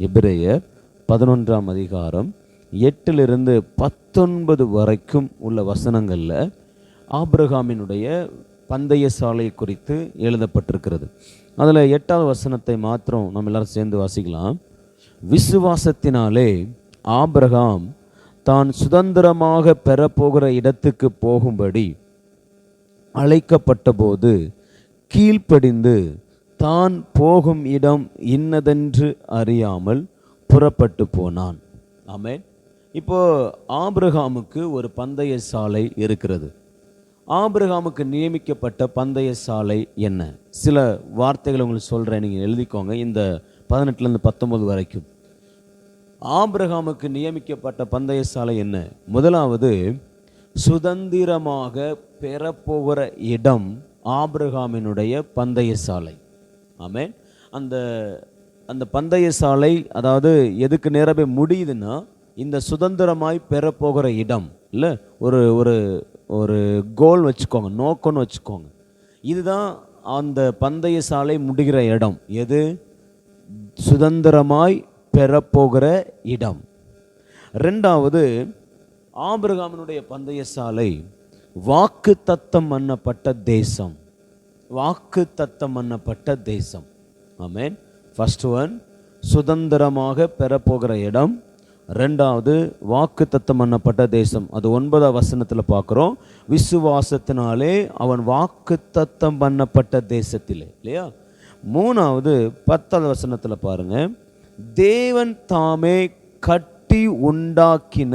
எபிரேயர் 11ஆம் அதிகாரம் 8-19 வரைக்கும் உள்ள வசனங்களில் ஆபிரகாமினுடைய பந்தய சாலை குறித்து எழுதப்பட்டிருக்கிறது. அதில் 8வது வசனத்தை மாத்திரம் நம்ம எல்லாரும் சேர்ந்து வாசிக்கலாம். விசுவாசத்தினாலே ஆபிரகாம் தான் சுதந்திரமாக பெறப்போகிற இடத்துக்கு போகும்படி அழைக்கப்பட்ட போது கீழ்ப்படிந்து தான் போகும் இடம் இன்னதென்று அறியாமல் புறப்பட்டு போனான். ஆமென். இப்போ ஆபிரகாமுக்கு ஒரு பந்தய சாலை இருக்கிறது. ஆபிரகாமுக்கு நியமிக்கப்பட்ட பந்தய சாலை என்ன? சில வார்த்தைகளை உங்களுக்கு சொல்கிறேன், நீங்கள் எழுதிக்கோங்க. இந்த 18-19 வரைக்கும் ஆபிரகாமுக்கு நியமிக்கப்பட்ட பந்தய சாலை என்ன? முதலாவது, சுதந்திரமாக பெறப்போகிற இடம் ஆபிரகாமினுடைய பந்தய சாலை. ஆமென். அந்த பந்தய சாலை அதாவது எதுக்கு நேரவே முடியுதுன்னா, இந்த சுதந்திரமாய் பெறப்போகிற இடம் இல்லை, ஒரு ஒரு ஒரு கோல் வச்சுக்கோங்க, நோக்கம்னு வச்சுக்கோங்க. இதுதான் அந்த பந்தய சாலை முடிகிற இடம். எது? சுதந்திரமாய் பெறப்போகிற இடம். ரெண்டாவது, ஆபிரகாமினுடைய பந்தய சாலை வாக்கு தத்தம் பண்ணப்பட்ட தேசம். வாக்கு தத்தம் பண்ணப்பட்ட தேசம். ஆமென். ஃபர்ஸ்ட் ஒன், சுதந்திரமாக பெறப்போகிற இடம். ரெண்டாவது, வாக்கு தத்தம் பண்ணப்பட்ட தேசம். அது 9ஆம் வசனத்தில் பார்க்குறோம். விசுவாசத்தினாலே அவன் வாக்கு தத்தம் பண்ணப்பட்ட தேசத்திலே, இல்லையா? மூணாவது 10ஆம் வசனத்தில் பாருங்க, தேவன் தாமே கட்டி உண்டாக்கின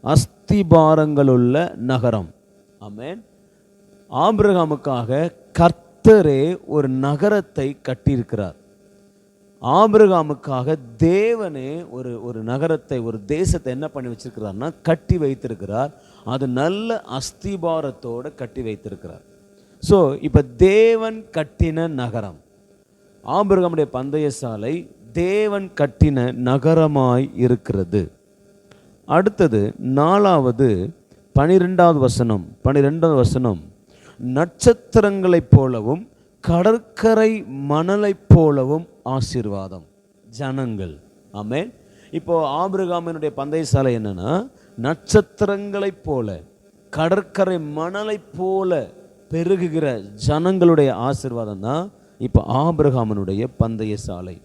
அஸ்திபாரங்களுள்ள நகரம். ஆமென். ஆபிரகாமுக்காக கர்த்தரே ஒரு நகரத்தை கட்டியிருக்கிறார். ஆபிரகாமுக்காக தேவனே ஒரு நகரத்தை, ஒரு தேசத்தை என்ன பண்ணி வச்சிருக்கிறார்னா கட்டி வைத்திருக்கிறார். அது நல்ல அஸ்திபாரத்தோடு கட்டி வைத்திருக்கிறார். ஸோ இப்போ தேவன் கட்டின நகரம், ஆபிரகாமுடைய பந்தய சாலை தேவன் கட்டின நகரமாய் இருக்கிறது. அடுத்தது 4வது 12வது வசனம், நட்சத்திரங்களைப் போலவும் கடற்கரை மணலைப் போலவும் ஆசீர்வாதம் ஜனங்கள். ஆமென். இப்போ ஆபிரகாமினுடைய பந்தய சாலை என்னன்னா, நட்சத்திரங்களைப் போல கடற்கரை மணலைப் போல பெருகுகிற ஜனங்களுடைய ஆசீர்வாதம் தான் இப்போ ஆபிரகாமினுடைய பந்தய சாலை.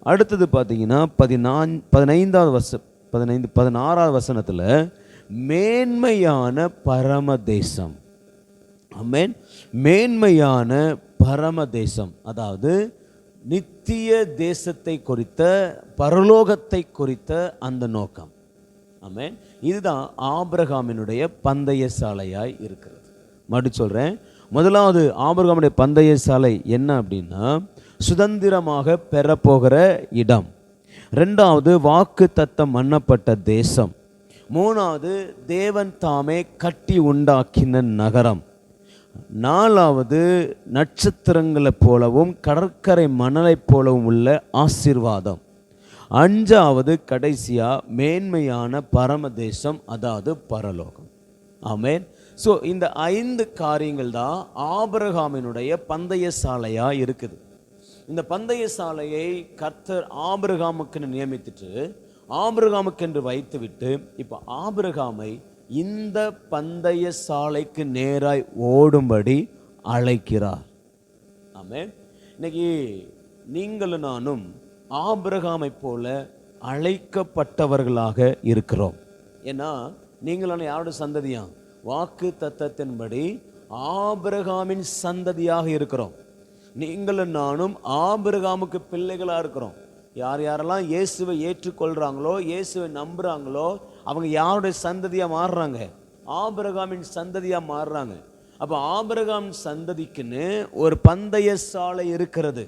அடுத்தது பார்த்தீங்கன்னா 16வது வசனத்தில் மேன்மையான பரமதேசம். ஆமென். மேன்மையான பரமதேசம், அதாவது நித்திய தேசத்தை குறித்த, பரலோகத்தை குறித்த அந்த நோக்கம். ஆமென். இதுதான் ஆபிரகாமினுடைய பந்தய சாலையாய் இருக்கிறது. மறுபடியும் சொல்கிறேன். முதலாவது, ஆபிரகாமுடைய பந்தய சாலை என்ன அப்படின்னா, சுதந்திரமாக பெறப்போகிற இடம். ரெண்டாவது, வாக்கு தத்தம் பண்ணப்பட்ட தேசம். மூணாவது, தேவன் தாமே கட்டி உண்டாக்கின நகரம். நாலாவது, நட்சத்திரங்களைப் போலவும் கடற்கரை மணலைப் போலவும் உள்ள ஆசீர்வாதம். அஞ்சாவது, கடைசியா மேன்மையான பரமதேசம், அதாவது பரலோகம். ஆமென். ஸோ இந்த 5 காரியங்கள் தான் ஆபிரகாமினுடைய பந்தய சாலையா இருக்குது. இந்த பந்தய சாலையை கர்த்தர் ஆபிரகாமுக்கு நியமித்துட்டு ஆபிரகாமுக்கென்று வைத்துவிட்டு இப்போ ஆபிரகாமை இந்த பந்தய சாலைக்கு நேராய் ஓடும்படி அழைக்கிறார். ஆமென். இன்னைக்கு நீங்களும் நானும் ஆபிரகாமை போல அழைக்கப்பட்டவர்களாக இருக்கிறோம். ஏன்னா நீங்களும் யாரோட சந்ததியா? வாக்கு தத்தத்தின்படி ஆபிரகாமின் சந்ததியாக இருக்கிறோம். நீங்களும் நானும் ஆபிரகாமுக்கு பிள்ளைகளாக இருக்கிறோம். யார் யாரெல்லாம் இயேசுவை ஏற்றுக்கொள்கிறாங்களோ, இயேசுவை நம்புகிறாங்களோ, அவங்க யாருடைய சந்ததியாக மாறுறாங்க? ஆபிரகாமின் சந்ததியாக மாறுறாங்க. அப்போ ஆபிரகாம் சந்ததிக்குன்னு ஒரு பந்தய சாலை இருக்கிறது.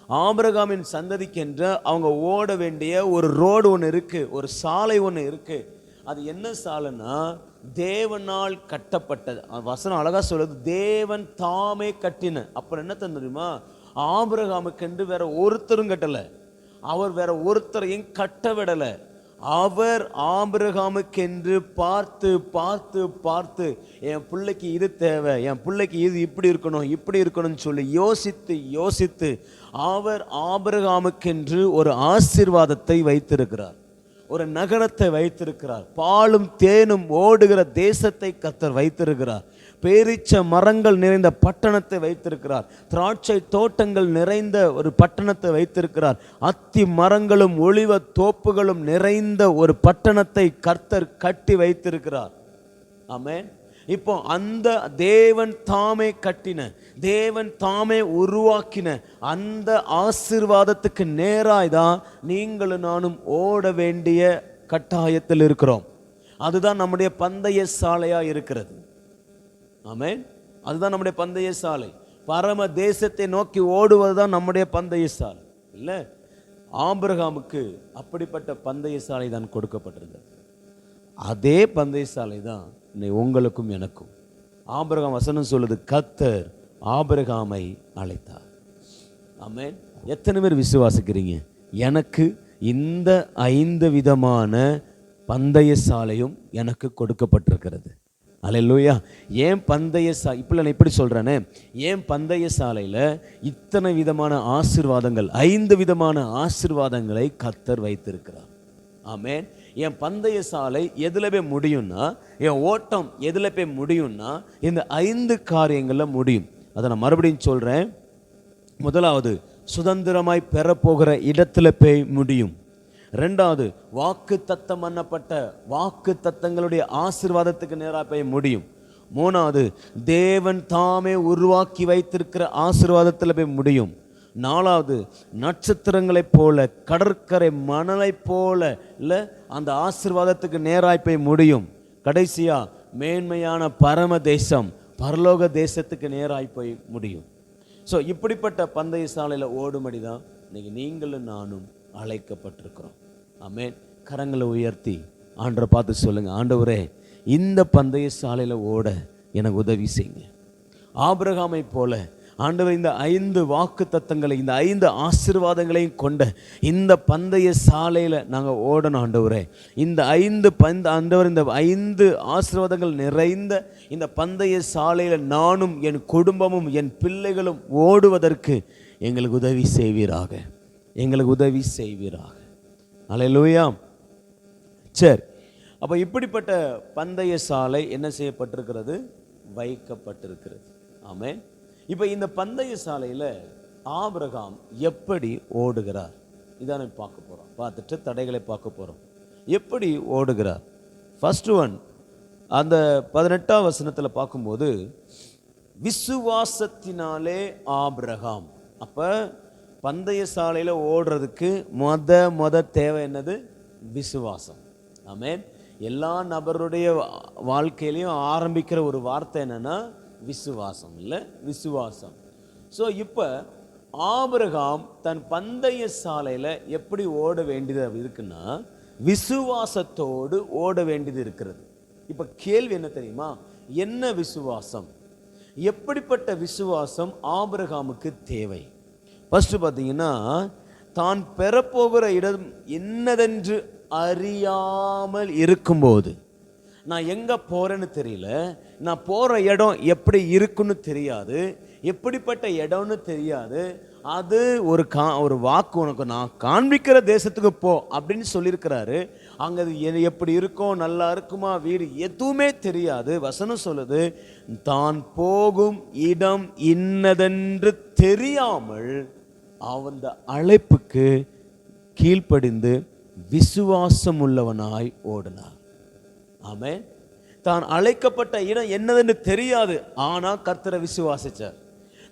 ஆபிரகாமின் சந்ததிக்கென்று அவங்க ஓட வேண்டிய ஒரு ரோடு ஒன்று இருக்குது, ஒரு சாலை ஒன்று இருக்குது. அது என்ன சாலைன்னா, தேவனால் கட்டப்பட்டது. வசனம் அழகா சொல்லுது, தேவன் தாமே கட்டின. அப்புறம் என்ன தெரியுமா? ஆபிரகாமுக்கென்று வேற ஒருத்தரும் கட்டலை, அவர் வேற ஒருத்தரையும் கட்ட விடலை. அவர் ஆபிரகாமுக்கென்று பார்த்து பார்த்து பார்த்து என் பிள்ளைக்கு இது தேவை, என் பிள்ளைக்கு இது இப்படி இருக்கணும் இப்படி இருக்கணும்னு சொல்லி யோசித்து யோசித்து அவர் ஆபிரகாமுக்கென்று ஒரு ஆசீர்வாதத்தை வைத்திருக்கிறார், ஒரு நகரத்தை வைத்திருக்கிறார், பாலும் தேனும் ஓடுகிற தேசத்தை கர்த்தர் வைத்திருக்கிறார், பேரீச்ச மரங்கள் நிறைந்த பட்டணத்தை வைத்திருக்கிறார், திராட்சை தோட்டங்கள் நிறைந்த ஒரு பட்டணத்தை வைத்திருக்கிறார், அத்தி மரங்களும் ஒலிவ தோப்புகளும் நிறைந்த ஒரு பட்டணத்தை கர்த்தர் கட்டி வைத்திருக்கிறார். ஆமென். இப்போ அந்த தேவன் தாமே கட்டின, தேவன் தாமே உருவாக்கின அந்த ஆசீர்வாதத்துக்கு நேராய் தான் நீங்களும் நானும் ஓட வேண்டிய கட்டாயத்தில் இருக்கிறோம். அதுதான் நம்முடைய பந்தய சாலையா இருக்கிறது. ஆமென். அதுதான் நம்முடைய பந்தய சாலை. பரம தேசத்தை நோக்கி ஓடுவதுதான் நம்முடைய பந்தய சாலை இல்லை. ஆபிரகாமுக்கு அப்படிப்பட்ட பந்தய சாலை தான் கொடுக்கப்பட்டிருந்தது. அதே பந்தய சாலை தான் உங்களுக்கும் எனக்கும். ஆபிரகாம் வசனம் சொல்லுது, கர்த்தர் ஆபிரகாமை அழைத்தார். ஆமென். எத்தனை பேர் விசுவாசிக்கிறீங்க? எனக்கு இந்த 5 விதமான பந்தய சாலையும் எனக்கு கொடுக்கப்பட்டிருக்கிறது. அல்லேலூயா. ஏன் பந்தய இப்போ நான் இப்படி சொல்கிறேனே, ஏன் பந்தய சாலையில் இத்தனை விதமான ஆசீர்வாதங்கள், 5 விதமான ஆசீர்வாதங்களை கர்த்தர் வைத்திருக்கிறார். ஆமென். என் பந்தய சாலை எதில் போய் முடியும்னா, என் ஓட்டம் எதில் போய் முடியும்னா இந்த 5 காரியங்களில் முடியும். அதை நான் மறுபடியும் சொல்கிறேன். முதலாவது, சுதந்திரமாய் பெறப்போகிற இடத்துல போய் முடியும். 2வது, வாக்கு தத்தம் பண்ணப்பட்ட வாக்கு தத்தங்களுடைய ஆசீர்வாதத்துக்கு நேராக போய் முடியும். 3வது, தேவன் தாமே உருவாக்கி வைத்திருக்கிற ஆசீர்வாதத்தில் போய் முடியும். 4வது, நட்சத்திரங்களைப் போல, கடற்கரை மணலைப் போல இல்லை அந்த ஆசீர்வாதத்துக்கு நேராய் போய் முடியும். கடைசியா, மேன்மையான பரம தேசம், பரலோக தேசத்துக்கு நேராய் போய் முடியும். ஸோ இப்படிப்பட்ட பந்தய சாலையில் ஓடும்படி தான் இன்னைக்கு நீங்களும் நானும் அழைக்கப்பட்டிருக்கிறோம். ஆமென். கரங்களை உயர்த்தி ஆண்டவரை பார்த்து சொல்லுங்க, ஆண்டவரே இந்த பந்தய சாலையில் ஓட எனக்கு உதவி செய்யுங்க. ஆபிரகாமை போல ஆண்டவர் இந்த 5 வாக்கு தத்தங்களை, இந்த 5 ஆசீர்வாதங்களையும் கொண்ட இந்த பந்தய சாலையில் நாங்கள் ஓடணும். ஆண்டவரே இந்த 5 ஆண்டவர் இந்த 5 ஆசீர்வாதங்கள் நிறைந்த இந்த பந்தய சாலையில் நானும் என் குடும்பமும் என் பிள்ளைகளும் ஓடுவதற்கு எங்களுக்கு உதவி செய்வீராக, எங்களுக்கு உதவி செய்வீராக. அல்லேலூயா. சரி, அப்போ இப்படிப்பட்ட பந்தய சாலை என்ன செய்யப்பட்டிருக்கிறது? வைக்கப்பட்டிருக்கிறது. ஆமென். இப்போ இந்த பந்தய சாலையில் ஆபிரகாம் எப்படி ஓடுகிறார் இதான் பார்க்க போகிறோம். பார்த்துட்டு தடைகளை பார்க்க போகிறோம். எப்படி ஓடுகிறார்? ஃபர்ஸ்ட் ஒன், அந்த 18ஆம் வசனத்தில் பார்க்கும்போது விசுவாசத்தினாலே ஆபிரகாம். அப்போ பந்தய சாலையில் ஓடுறதுக்கு முத தேவை என்னது? விசுவாசம். ஆமென். எல்லா நபருடைய வாழ்க்கையிலையும் ஆரம்பிக்கிற ஒரு வார்த்தை என்னன்னா விசுவாசம் இல்லை, விசுவாசம். ஸோ இப்போ ஆபிரகாம் தன் பந்தய சாலையில் எப்படி ஓட வேண்டியது இருக்குன்னா விசுவாசத்தோடு ஓட வேண்டியது இருக்கிறது. இப்போ கேள்வி என்ன தெரியுமா? என்ன விசுவாசம்? எப்படிப்பட்ட விசுவாசம் ஆபிரகாமுக்கு தேவை? ஃபர்ஸ்ட் பார்த்தீங்கன்னா, தான் பெறப்போகிற இடம் என்னதென்று அறியாமல் இருக்கும்போது, நான் எங்கே போகிறேன்னு தெரியல, நான் போகிற இடம் எப்படி இருக்குன்னு தெரியாது, எப்படிப்பட்ட இடம்னு தெரியாது, அது ஒரு வாக்கு, உனக்கு நான் காண்பிக்கிற தேசத்துக்கு போ அப்படின்னு சொல்லியிருக்கிறாரு. அங்கே அது எப்படி இருக்கும், நல்லா இருக்குமா, வீடு எதுவுமே தெரியாது. வசனம் சொல்லுது, தான் போகும் இடம் இன்னதென்று தெரியாமல் அந்த அழைப்புக்கு கீழ்ப்படிந்து விசுவாசம் உள்ளவனாய் ஓடினார். ஆமென். தான் அழைக்கப்பட்ட இடம் என்னதுன்னு தெரியாது, ஆனா கர்த்தரை விசுவாசிச்சார்.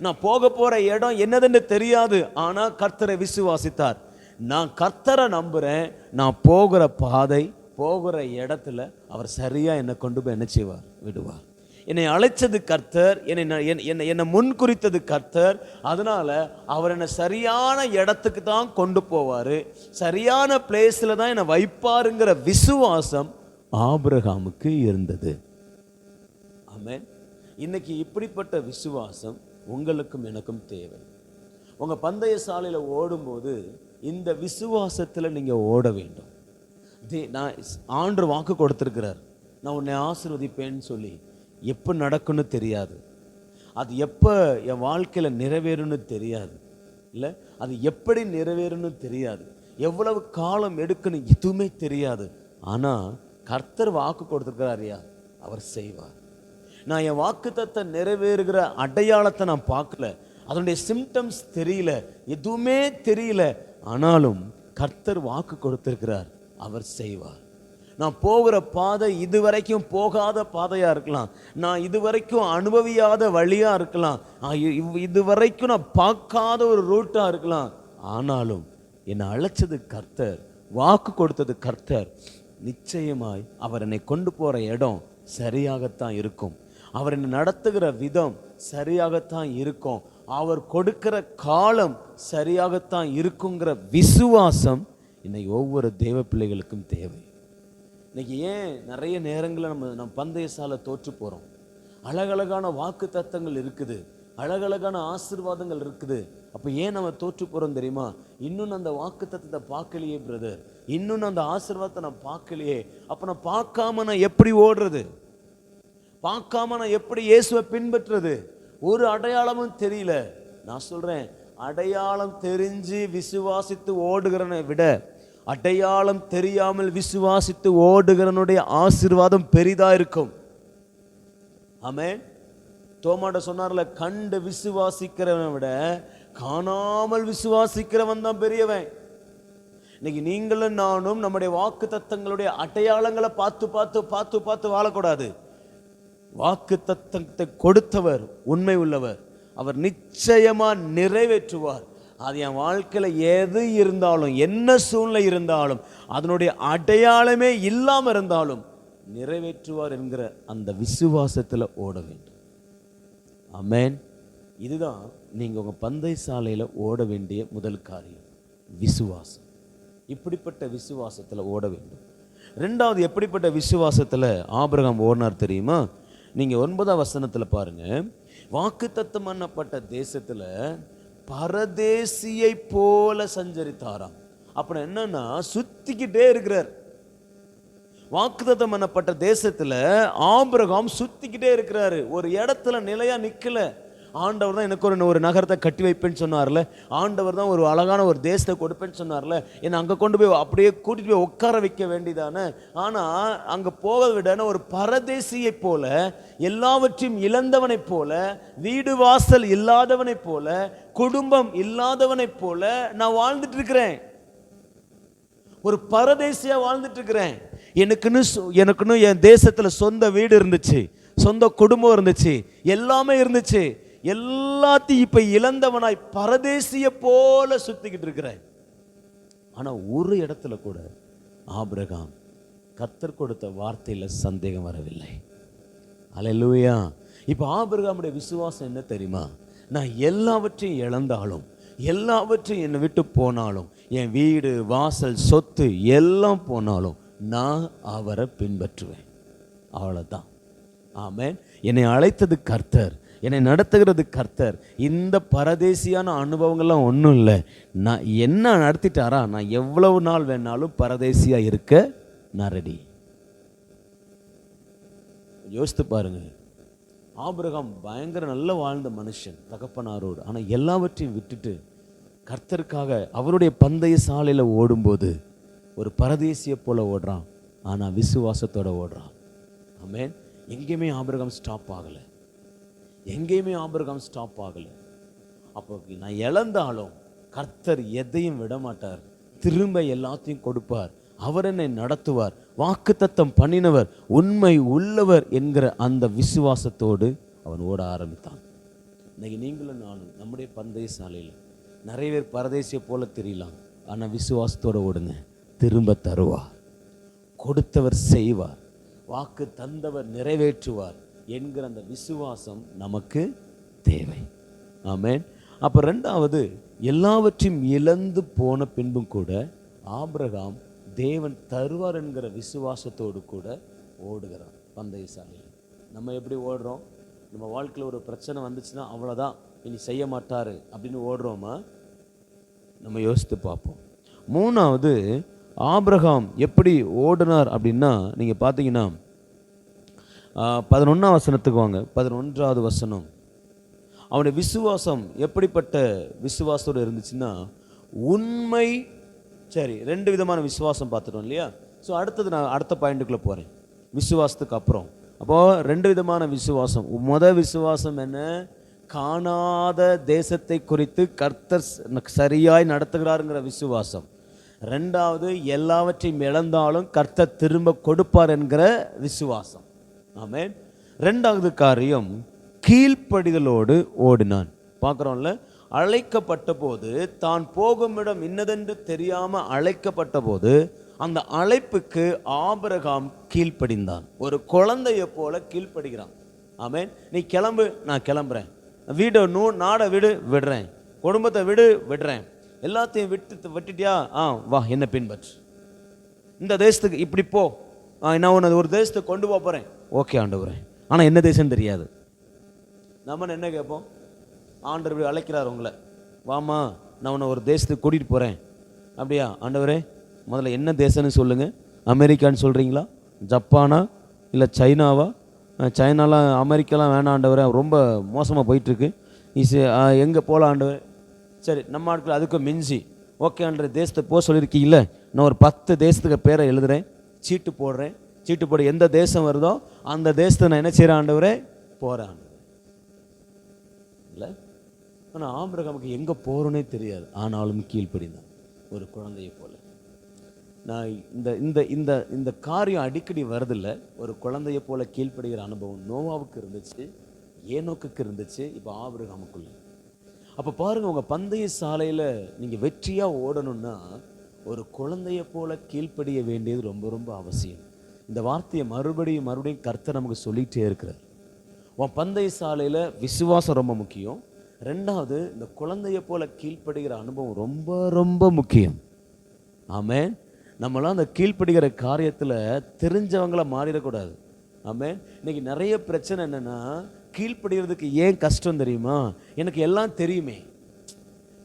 நான் போக போற இடம் என்னதுன்னு தெரியாது, ஆனா கர்த்தரை விசுவாசித்தார். நான் கர்த்தரை நம்புறேன், நான் போகிற பாதை, போகிற இடத்துல அவர் சரியா என்னை கொண்டு போய் என்ன செய்வார்? விடுவார். என்னை அழைச்சது கர்த்தர், என்னை முன்குறித்தது கர்த்தர். அதனால அவர் என்னை சரியான இடத்துக்கு தான் கொண்டு போவார், சரியான பிளேஸ்ல தான் என்னை வைப்பாருங்கிற விசுவாசம் ஆபிரகாமுக்கு இருந்தது. ஆமென். இன்னைக்கு இப்படிப்பட்ட விசுவாசம் உங்களுக்கும் எனக்கும் தேவை. உங்க பந்தய சாலையில் ஓடும்போது இந்த விசுவாசத்தில் நீங்க ஓட வேண்டும். நான் ஆண்டவர் வாக்கு கொடுத்துருக்கிறார், நான் உன்னை ஆசீர்வதிப்பேன்னு சொல்லி. எப்போ நடக்குன்னு தெரியாது, அது எப்போ என் வாழ்க்கையில் நிறைவேறும்னு தெரியாது, இல்லை அது எப்படி நிறைவேறும்னு தெரியாது, எவ்வளவு காலம் எடுக்குன்னு எதுவுமே தெரியாது. ஆனால் கர்த்தர் வாக்கு கொடுத்துருக்கிறாரியா, அவர் செய்வார். நான் என் வாக்குத்தத்தை நிறைவேறுகிற அடையாளத்தை நான் பார்க்கல, அதனுடைய சிம்டம்ஸ் தெரியல, எதுவுமே தெரியல, ஆனாலும் கர்த்தர் வாக்கு கொடுத்திருக்கிறார், அவர் செய்வார். நான் போகிற பாதை இதுவரைக்கும் போகாத பாதையாக இருக்கலாம், நான் இதுவரைக்கும் அனுபவியாத வழியாக இருக்கலாம், இதுவரைக்கும் நான் பார்க்காத ஒரு ரூட்டாக இருக்கலாம், ஆனாலும் என்னை அழைச்சது கர்த்தர், வாக்கு கொடுத்தது கர்த்தர். நிச்சயமாய் அவர் என்னை கொண்டு போகிற இடம் சரியாகத்தான் இருக்கும், அவர் என்னை நடத்துகிற விதம் சரியாகத்தான் இருக்கும், அவர் கொடுக்கிற காலம் சரியாகத்தான் இருக்குங்கிற விசுவாசம் இன்னைக்கு ஒவ்வொரு தேவ பிள்ளைகளுக்கும் தேவை. இன்னைக்கு ஏன் நிறைய நேரங்களில் நம்ம பந்தய சாலை தோற்று போகிறோம்? அழகழகான வாக்கு தத்தங்கள் இருக்குது, அழகழகான ஆசீர்வாதங்கள் இருக்குது, அப்போ ஏன் நம்ம தோற்று போகிறோம் தெரியுமா? இன்னும் அந்த வாக்கு தத்தத்தை பார்க்கலையே பிரதர், இன்னும் அந்த ஆசீர்வாதத்தை நான் பார்க்கலையே. அப்போ நான் பார்க்காம நான் எப்படி ஓடுறது? பார்க்காம நான் எப்படி இயேசுவை பின்பற்றுறது? ஒரு அடையாளமும் தெரியல. நான் சொல்றேன், அடையாளம் தெரிஞ்சு விசுவாசித்து ஓடுகிறனை விட அடையாளம் தெரியாமல் விசுவாசித்து ஓடுகிறனுடைய ஆசீர்வாதம் பெரிதா இருக்கும். ஆமென். தோமாட்ட சொன்னார்ல, கண்டு விசுவாசிக்கிறவனை விட காணாமல் விசுவாசிக்கிறவன் தான் பெரியவன். இன்னைக்கு நீங்களும் நானும் நம்முடைய வாக்கு தத்தங்களுடைய அடையாளங்களை பார்த்து பார்த்து பார்த்து பார்த்து வாழக்கூடாது. வாக்கு தத்தத்தை கொடுத்தவர் உண்மை உள்ளவர், அவர் நிச்சயமா நிறைவேற்றுவார். அது என் வாழ்க்கையில் எது இருந்தாலும், என்ன சூழ்நிலை இருந்தாலும், அதனுடைய அடையாளமே இல்லாமல் இருந்தாலும் நிறைவேற்றுவார் என்கிற அந்த விசுவாசத்தில் ஓட வேண்டும். ஆமென். இதுதான் நீங்கள் உங்கள் பந்தய சாலையில் ஓட வேண்டிய முதல் காரியம், விசுவாசம். இப்படிப்பட்ட விசுவாசத்தில் ஓட வேண்டும். ரெண்டாவது, எப்படிப்பட்ட விசுவாசத்தில் ஆபிரகாம் ஓடினார் தெரியுமா? நீங்கள் 9ஆம் வசனத்தில் பாருங்க, வாக்குத்தத்தம் பண்ணப்பட்ட தேசத்தில் பரதேசியை போல சஞ்சரித்தாராம். அப்புறம் என்னன்னா, சுத்திக்கிட்டே இருக்கிறார். வாக்குத்தத்தம் பண்ணப்பட்ட தேசத்துல ஆபிரகாம் சுத்திக்கிட்டே இருக்கிறாரு, ஒரு இடத்துல நிலையா நிக்கல. ஆண்டவர் தான் எனக்கு ஒரு நகரத்தை கட்டி வைப்பேன்னு சொன்னார்ல, ஆண்டவர் தான் ஒரு அழகான ஒரு தேசத்தை கொடுப்பேன்னு சொன்னார்ல, என்னை அங்கே கொண்டு போய் அப்படியே கூட்டிட்டு போய் உட்கார வைக்க வேண்டியதானே. ஆனால் அங்கே போக விட ஒரு பரதேசியை போல, எல்லாவற்றையும் இழந்தவனை போல, வீடு வாசல் இல்லாதவனை போல, குடும்பம் இல்லாதவனை போல நான் வாழ்ந்துட்டு இருக்கிறேன். ஒரு பரதேசியா வாழ்ந்துட்டு இருக்கிறேன். எனக்குன்னு என் தேசத்துல சொந்த வீடு இருந்துச்சு, சொந்த குடும்பம் இருந்துச்சு, எல்லாமே இருந்துச்சு. எல்லாத்தையும் இப்ப இழந்தவனாய் பரதேசிய போல சுத்திக்கிட்டு இருக்கிறேன். ஆனா ஒரு இடத்துல கூட ஆபிரகாம் கர்த்தர் கொடுத்த வார்த்தையில சந்தேகம் வரவில்லை. அல்லேலூயா. இப்ப ஆபிரகாமுடைய விசுவாசம் என்ன தெரியுமா? நான் எல்லாவற்றையும் இழந்தாலும், எல்லாவற்றையும் என்னை விட்டு போனாலும், என் வீடு வாசல் சொத்து எல்லாம் போனாலும் நான் அவரை பின்பற்றுவேன். அவ்வளவுதான். ஆமென். என்னை அழைத்தது கர்த்தர், என்னை நடத்துகிறது கர்த்தர். இந்த பரதேசியான அனுபவங்கள்லாம் ஒன்றும் இல்லை. நான் என்ன நடத்திட்டாரா, நான் எவ்வளவு நாள் வேணாலும் பரதேசியா இருக்க நான் ரெடி. யோசித்து பாருங்க, ஆபிரகாம் பயங்கர நல்ல வாழ்ந்த மனுஷன் தகப்பனாரோடு. ஆனால் எல்லாவற்றையும் விட்டுட்டு கர்த்தருக்காக அவருடைய பந்தய சாலையில் ஓடும்போது ஒரு பரதேசியை போல ஓடுறான், ஆனால் விசுவாசத்தோட ஓடுறான். ஆமென். எங்கேயுமே ஆபிரகாம் ஸ்டாப் ஆகலை, எங்கேயுமே ஆபிரகாம் ஸ்டாப் ஆகலை. அப்போ நான் இழந்தாலும் கர்த்தர் எதையும் விட மாட்டார், திரும்ப எல்லாத்தையும் கொடுப்பார், அவர் என்னை நடத்துவார், வாக்குத்தத்தம் பண்ணினவர் உண்மை உள்ளவர் என்கிற அந்த விசுவாசத்தோடு அவன் ஓட ஆரம்பித்தான். இன்னைக்கு நீங்களும் நானும் நம்முடைய பந்தய சாலையில் நிறைய பேர் பரதேசியை போல தெரியலாம், ஆனால் விசுவாசத்தோடு ஓடுங்க, திரும்ப தருவார், கொடுத்தவர் செய்வார், வாக்கு தந்தவர் நிறைவேற்றுவார் என்கிற அந்த விசுவாசம் நமக்கு தேவை. ஆமென். அப்போ ரெண்டாவது, எல்லாவற்றையும் இழந்து போன பின்பும் கூட ஆபிரகாம் தேவன் தருவார் என்கிற விசுவாசத்தோடு கூட ஓடுகிறான் பந்தய சாலையில். நம்ம எப்படி ஓடுறோம்? நம்ம வாழ்க்கையில் ஒரு பிரச்சனை வந்துச்சுன்னா அவ்வளோதான், இனி செய்ய மாட்டாரு அப்படின்னு ஓடுறோமா? நம்ம யோசித்து பார்ப்போம். மூணாவது, ஆபிரகாம் எப்படி ஓடினார் அப்படின்னா, நீங்கள் பார்த்தீங்கன்னா 11ஆம் வசனத்துக்கு வாங்க. 11வது வசனம். அவனுடைய விசுவாசம் எப்படிப்பட்ட விசுவாசத்தோடு இருந்துச்சுன்னா, உண்மை. சரி, 2 விதமான விசுவாசம் பார்த்துட்டோம் இல்லையா? ஸோ அடுத்தது நான் அடுத்த பாயிண்ட்டுக்குள்ளே போகிறேன், விசுவாசத்துக்கு அப்புறம். அப்போது 2 விதமான விசுவாசம். விசுவாசம் என்ன? காணாத தேசத்தை குறித்து கர்த்தர் சரியாய் நடத்துகிறாருங்கிற விசுவாசம். 2வது, எல்லாவற்றையும் இழந்தாலும் கர்த்தர் திரும்ப கொடுப்பார் என்கிற விசுவாசம். ஆமென். 2வது காரியம், கீழ்ப்படிதலோடு ஓடினான். பார்க்குறோம்ல, அழைக்கப்பட்ட போது, தான் போகும் இடம் இன்னதென்று தெரியாமல் அழைக்கப்பட்ட போது, அந்த அழைப்புக்கு ஆபிரகாம் கீழ்ப்படிந்தான். ஒரு குழந்தைய போல கீழ்ப்படுகிறான். ஆமென். நீ கிளம்பு, நான் கிளம்புறேன். வீடை நாடை விடுறேன். குடும்பத்தை விடுறேன். எல்லாத்தையும் விட்டுட்டியா? வா, என்ன பின்பற்று. இந்த தேசத்துக்கு இப்படி போ, நான் உன்னை ஒரு தேசத்துக்கு கொண்டு போகிறேன். ஓகே ஆண்டவரே, ஆனால் என்ன தேசம் தெரியாது. நம்ம என்ன கேட்போம்? ஆண்டவர் இப்படி அழைக்கிறார் உங்களை, வாமா நான் உன்னை ஒரு தேசத்துக்கு கூட்டிகிட்டு போகிறேன். அப்படியா ஆண்டவரே? முதல்ல என்ன தேசம்னு சொல்லுங்கள். அமெரிக்கான்னு சொல்கிறீங்களா, ஜப்பானா, இல்லை சைனாவா? சைனாலாம் அமெரிக்காலாம் வேணாம் ஆண்டவரே, ரொம்ப மோசமாக போயிட்டுருக்கு. எங்கே போகலாம் ஆண்டவரே? சரி, நம்ம ஆட்கள் அதுக்கு மிஞ்சி ஓகே ஆண்டவரே, தேசத்தை போக சொல்லியிருக்கீங்களே, நான் ஒரு 10 தேசத்துக்கு பேரை எழுதுகிறேன், சீட்டு போடுறேன். சீட்டு போட எந்த தேசம் வருதோ அந்த தேசத்தை நான் என்ன செய்கிறேன் ஆண்டவரே? போகிறேன் இல்லை. ஆனால் ஆபிரகாமுக்கு எங்கே போகிறோன்னே தெரியாது, ஆனாலும் கீழ்ப்படிந்தான் ஒரு குழந்தையை போல. நான் இந்த இந்த இந்த இந்த காரியம் அடிக்கடி வருதில்லை. ஒரு குழந்தையை போல கீழ்ப்படுகிற அனுபவம் நோவாவுக்கு இருந்துச்சு, ஏனோக்குக்கு இருந்துச்சு, இப்போ ஆபிரகாமுக்குள்ள. அப்போ பாருங்கள், உங்கள் பந்தய சாலையில் நீங்கள் வெற்றியாக ஓடணும்னா ஒரு குழந்தையை போல கீழ்ப்படிய வேண்டியது ரொம்ப ரொம்ப அவசியம். இந்த வார்த்தையை மறுபடியும் கர்த்தர் நமக்கு சொல்லிகிட்டே இருக்கிறார். உன் பந்தய சாலையில் விசுவாசம் ரொம்ப முக்கியம். 2வது, இந்த குழந்தையை போல கீழ்ப்படுகிற அனுபவம் ரொம்ப ரொம்ப முக்கியம். ஆமென். நம்மளாம் அந்த கீழ்ப்படுகிற காரியத்தில் தெரிஞ்சவங்கள மாறிடக்கூடாது. ஆமென். இன்னைக்கு நிறைய பிரச்சனை என்னென்னா, கீழ்ப்படுகிறதுக்கு ஏன் கஷ்டம் தெரியுமா? எனக்கு எல்லாம் தெரியுமே,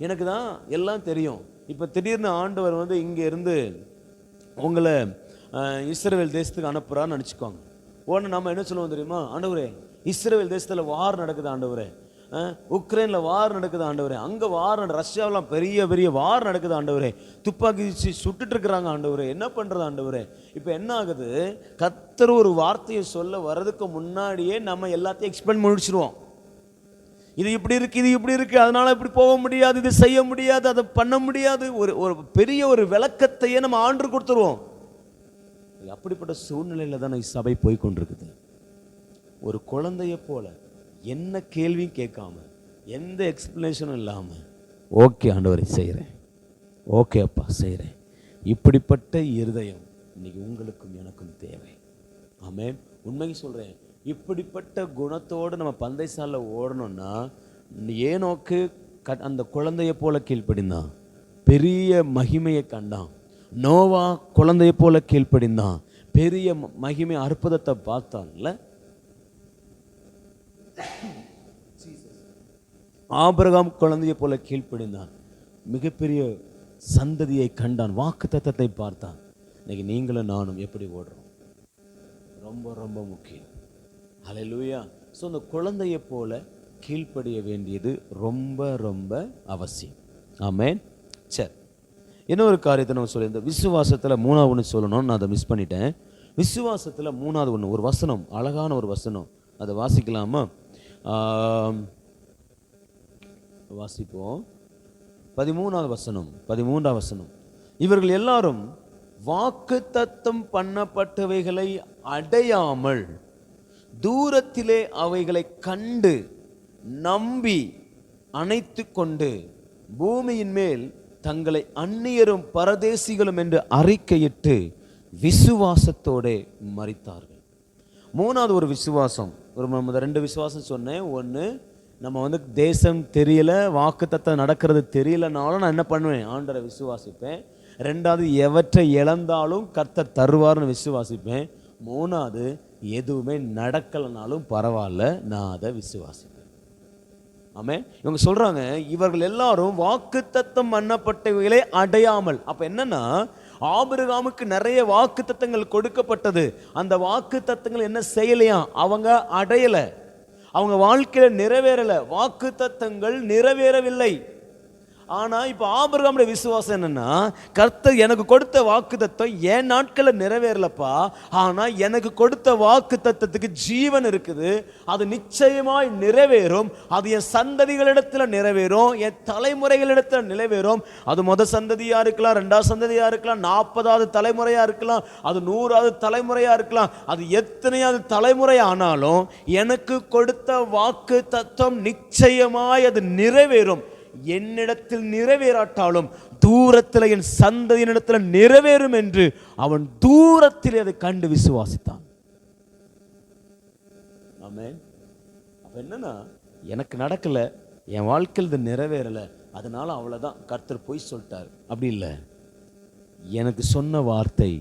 எனக்கு தான் எல்லாம் தெரியும். இப்போ திடீர்னு ஆண்டவர் இங்கே இருந்து உங்களை இஸ்ரவேல் தேசத்துக்கு அனுப்புகிறான்னு நினச்சிக்கோங்க. உடனே நம்ம என்ன சொல்லுவோம் தெரியுமா? ஆண்டவரே, இஸ்ரவேல் தேசத்தில் வார் நடக்குது ஆண்டவரே, உக்ரைனில் வார் நடக்குது ஆண்டவரே, அங்கே ரஷ்யாவெலாம் பெரிய பெரிய வார் நடக்குது ஆண்டவரே, துப்பாக்கி சுட்டுட்டு இருக்கிறாங்க ஆண்டவரே, என்ன பண்ணுறது ஆண்டவரே? இப்போ என்ன ஆகுது? கர்த்தர் ஒரு வார்த்தையை சொல்ல வர்றதுக்கு முன்னாடியே நம்ம எல்லாத்தையும் எக்ஸ்பிளைன் முடிச்சிருவோம். இது இப்படி இருக்கு, இது இப்படி இருக்கு, அதனால இப்படி போக முடியாது, இது செய்ய முடியாது, அதை பண்ண முடியாது, ஒரு பெரிய ஒரு விளக்கத்தையே நம்ம ஆண்டு கொடுத்துருவோம். அப்படிப்பட்ட சூழ்நிலையில தான் சபை போய் கொண்டிருக்குது. ஒரு குழந்தைய போல என்ன கேள்வியும் கேட்காம, எந்த எக்ஸ்பிளனேஷனும் இல்லாமல், ஓகே ஆண்டவரை செய்கிறேன், ஓகே அப்பா செய்கிறேன். இப்படிப்பட்ட இருதயம் இன்னைக்கு உங்களுக்கும் எனக்கும் தேவை. ஆமென். உண்மையை சொல்கிறேன், இப்படிப்பட்ட குணத்தோடு நம்ம பந்தயசாலை ஓடணும்னா, ஏனோக்கு அந்த குழந்தைய போல கீழ்ப்படிந்தான், பெரிய மகிமையை கண்டான். நோவா குழந்தைய போல கீழ்ப்படிந்தான், பெரிய மகிமை அற்புதத்தை பார்த்தான்ல. ஆபிரகாம் குழந்தைய போல கீழ்ப்படிந்தான், மிகப்பெரிய சந்ததியை கண்டான், வாக்கு தத்தத்தை பார்த்தான். இன்னைக்கு நீங்களும் நானும் எப்படி ஓடுறோம்? ரொம்ப ரொம்ப முக்கியம். ஹல்லேலூயா. ஸோ அந்த குழந்தைய போல கீழ்ப்படிய வேண்டியது ரொம்ப ரொம்ப அவசியம். ஆமென். சரி, இன்னொரு காரியத்தை நம்ம சொல்லி, இந்த விசுவாசத்தில் 3வது ஒன்று சொல்லணும்னு நான் அதை மிஸ் பண்ணிட்டேன். விசுவாசத்தில் 3வது ஒன்று, ஒரு வசனம், அழகான ஒரு வசனம், அதை வாசிக்கலாமா? வாசிப்போம். 13வது வசனம். 13வது வசனம், இவர்கள் எல்லாரும் வாக்குத்தத்தம் பண்ணப்பட்டவைகளை அடையாமல் தூரத்திலே அவைகளை கண்டு நம்பி அணைத்து கொண்டு பூமியின் மேல் தங்களை அந்நியரும் பரதேசிகளும் என்று அறிக்கையிட்டு விசுவாசத்தோடு மரித்தார்கள். 3வது ஒரு விசுவாசம். ஒரு 2 விசுவாசம் சொன்னேன். ஒன்று, நம்ம தேசம் தெரியல, வாக்குத்தத்தம் நடக்கிறது தெரியலனாலும் நான் என்ன பண்ணுவேன்? ஆண்டவரை விசுவாசிப்பேன். 2வது, எவற்றை இழந்தாலும் கர்த்தர் தருவார்னு விசுவாசிப்பேன். 3வது, எதுவுமே நடக்கலைனாலும் பரவாயில்ல, நான் அதை விசுவாசிப்பேன். ஆமென். இவங்க சொல்றாங்க, இவர்கள் எல்லாரும் வாக்குத்தத்தம் பண்ணப்பட்டவைகளை அடையாமல். அப்ப என்னன்னா, ஆபிரகாமுக்கு நிறைய வாக்குத்தத்தங்கள் கொடுக்கப்பட்டது. அந்த வாக்குத்தத்தங்கள் என்ன செய்யலையா? அவங்க அடையல, அவங்க வாழ்க்கையில நிறைவேறல, வாக்குத்தத்தங்கள் நிறைவேறவில்லை. ஆனா இப்ப ஆபிரகாமுடைய விசுவாசம் என்னன்னா, கர்த்தர் எனக்கு கொடுத்த வாக்குத்தத்தம் என் நாட்கள்ல நிறைவேறலப்பா, ஆனா எனக்கு கொடுத்த வாக்குத்தத்தத்துக்கு ஜீவன் இருக்குது, அது நிச்சயமாய் நிறைவேறும், அது என் சந்ததிகளிடத்துல நிறைவேறும், என் தலைமுறைகளிடத்துல நிறைவேறும். அது முத சந்ததியா இருக்கலாம், ரெண்டாவது சந்ததியா இருக்கலாம், 40வது தலைமுறையா இருக்கலாம், அது 100வது தலைமுறையா இருக்கலாம், அது எத்தனையாவது தலைமுறை ஆனாலும் எனக்கு கொடுத்த வாக்குத்தத்தம் நிச்சயமாய் அது நிறைவேறும். என்னிடத்தில் நிறைவேறாட்டாலும் தூரத்தில் என் சந்ததியினிடத்தில் நிறைவேறும் என்று அவன் தூரத்தில் அதை கண்டு விசுவாசித்தான். ஆமென். அப்ப என்னன்னா, எனக்கு நடக்கல, என் வாழ்க்கையில் இது நிறைவேறல, அதனால அவ்வளவுதான், கர்த்தர் போய் சொல்லிட்டார், அப்படி இல்லை. எனக்கு சொன்ன வார்த்தை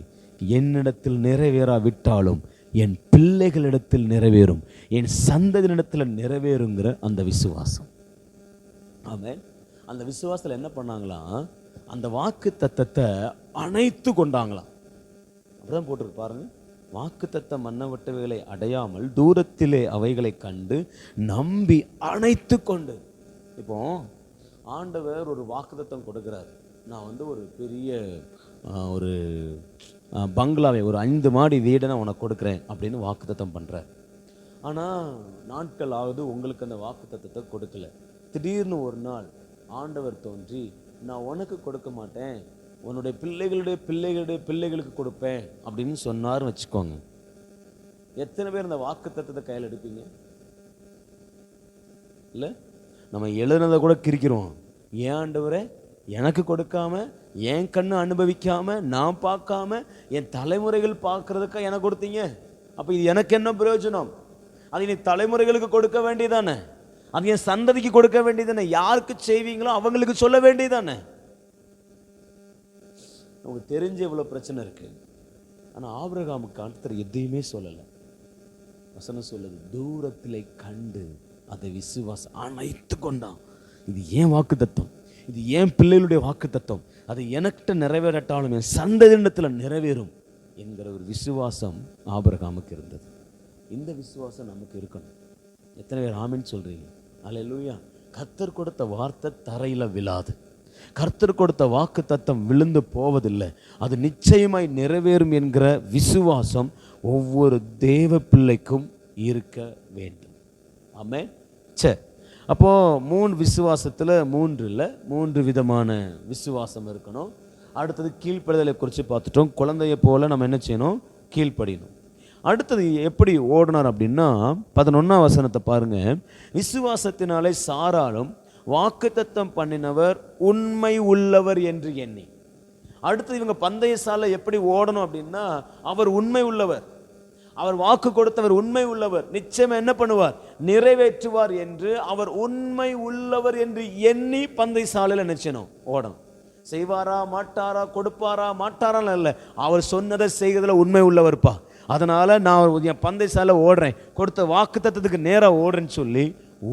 என்னிடத்தில் நிறைவேறாவிட்டாலும் என் பிள்ளைகளிடத்தில் நிறைவேறும், என் சந்ததியினிடத்தில் நிறைவேறுங்கிற அந்த விசுவாசம். ஆமென். அந்த விசுவாசத்தில் என்ன பண்ணாங்களாம், அந்த வாக்கு தத்தத்தை அணைத்து கொண்டாங்களாம். அப்படிதான் போட்டிருக்கு பாருங்க. வாக்கு தத்தம் மன்னவட்டவைகளை அடையாமல் தூரத்திலே அவைகளை கண்டு நம்பி அணைத்து கொண்டு. இப்போ ஆண்டவர் ஒரு வாக்கு தத்தம் கொடுக்கிறார். நான் ஒரு பெரிய ஒரு பங்களாவை, ஒரு 5 மாடி வீடை நான் உனக்கு கொடுக்குறேன் அப்படின்னு வாக்கு தத்தம் பண்ணுறார். ஆனால் நாட்கள் ஆகுது, உங்களுக்கு அந்த வாக்கு தத்தத்தை கொடுக்கல. திடீர்னு ஒரு நாள் ஆண்டவர் தோன்றி, நான் உனக்கு கொடுக்க மாட்டேன், உன்னுடைய பிள்ளைகளுடைய பிள்ளைகளுக்கு கொடுப்பேன் அப்படின்னு சொன்னார்னு வச்சுக்கோங்க. எத்தனை பேர் இந்த வாக்கு தத்தத்தை கையில் எடுப்பீங்க? இல்லை, நம்ம எழுதுனதை கூட கிரிக்கிறோம். ஏன் ஆண்டவரே எனக்கு கொடுக்காம, என் கண்ணு அனுபவிக்காம, நான் பார்க்காம என் தலைமுறைகள் பார்க்கறதுக்காக எனக்கு கொடுத்தீங்க, அப்போ இது எனக்கு என்ன பிரயோஜனம்? அது நீ தலைமுறைகளுக்கு கொடுக்க வேண்டியதானே, அது என் சந்ததிக்கு கொடுக்க வேண்டியதானே, யாருக்கு செய்வீங்களோ அவங்களுக்கு சொல்ல வேண்டியதானே. நமக்கு தெரிஞ்ச இவ்வளவு பிரச்சனை இருக்கு. ஆனா ஆபிரகாமுக்கு கர்த்தர் எதையுமே சொல்லலை. வசனம் சொல்லுது, தூரத்திலே கண்டு அதை விசுவாசம் அணைத்து கொண்டான். இது ஏன் வாக்கு தத்தம், இது ஏன் பிள்ளைகளுடைய வாக்கு தத்தம், அது எனக்கிட்ட நிறைவேறட்டாலும் என் சந்ததியிடத்தில் நிறைவேறும் என்கிற ஒரு விசுவாசம் ஆபிரகாமுக்கு இருந்தது. இந்த விசுவாசம் நமக்கு இருக்கணும். எத்தனை பேர் ஆமென் சொல்றீங்க? அல்லேலூயா. கர்த்தர் கொடுத்த வார்த்தை தரையில விழாது. கர்த்தர் கொடுத்த வாக்கு தத்தம் விழுந்து போவதில்லை, அது நிச்சயமாய் நிறைவேறும் என்கிற விசுவாசம் ஒவ்வொரு தேவ பிள்ளைக்கும் இருக்க வேண்டும். ஆமென். சரி, அப்போ 3 விசுவாசத்துல 3 விதமான விசுவாசம் இருக்கணும். அடுத்தது கீழ்ப்படிதலை குறித்து பார்த்துட்டோம். குழந்தைய போல நம்ம என்ன செய்யணும்? கீழ்ப்படியணும். அடுத்தது எப்படி ஓடினார் அப்படின்னா, 11ஆம் வசனத்தை பாருங்க. விசுவாசத்தினாலே சாராலும் வாக்குத்தத்தம் பண்ணினவர் உண்மை உள்ளவர் என்று எண்ணி. அடுத்தது இவங்க பந்தய சாலை எப்படி ஓடணும் அப்படின்னா, அவர் உண்மை உள்ளவர், அவர் வாக்கு கொடுத்தவர் உண்மை உள்ளவர், நிச்சயம் என்ன பண்ணுவார்? நிறைவேற்றுவார் என்று அவர் உண்மை உள்ளவர் என்று எண்ணி பந்தய சாலையில் நிச்சயம் ஓடணும். செய்வாரா மாட்டாரா, கொடுப்பாரா மாட்டாரா இல்லை, அவர் சொன்னதை செய்கிறதுல உண்மை உள்ளவர்ப்பா, அதனால நான் என் பந்தய சாலை ஓடுறேன், கொடுத்த வாக்கு தத்தத்துக்கு நேராக ஓடுறேன்னு சொல்லி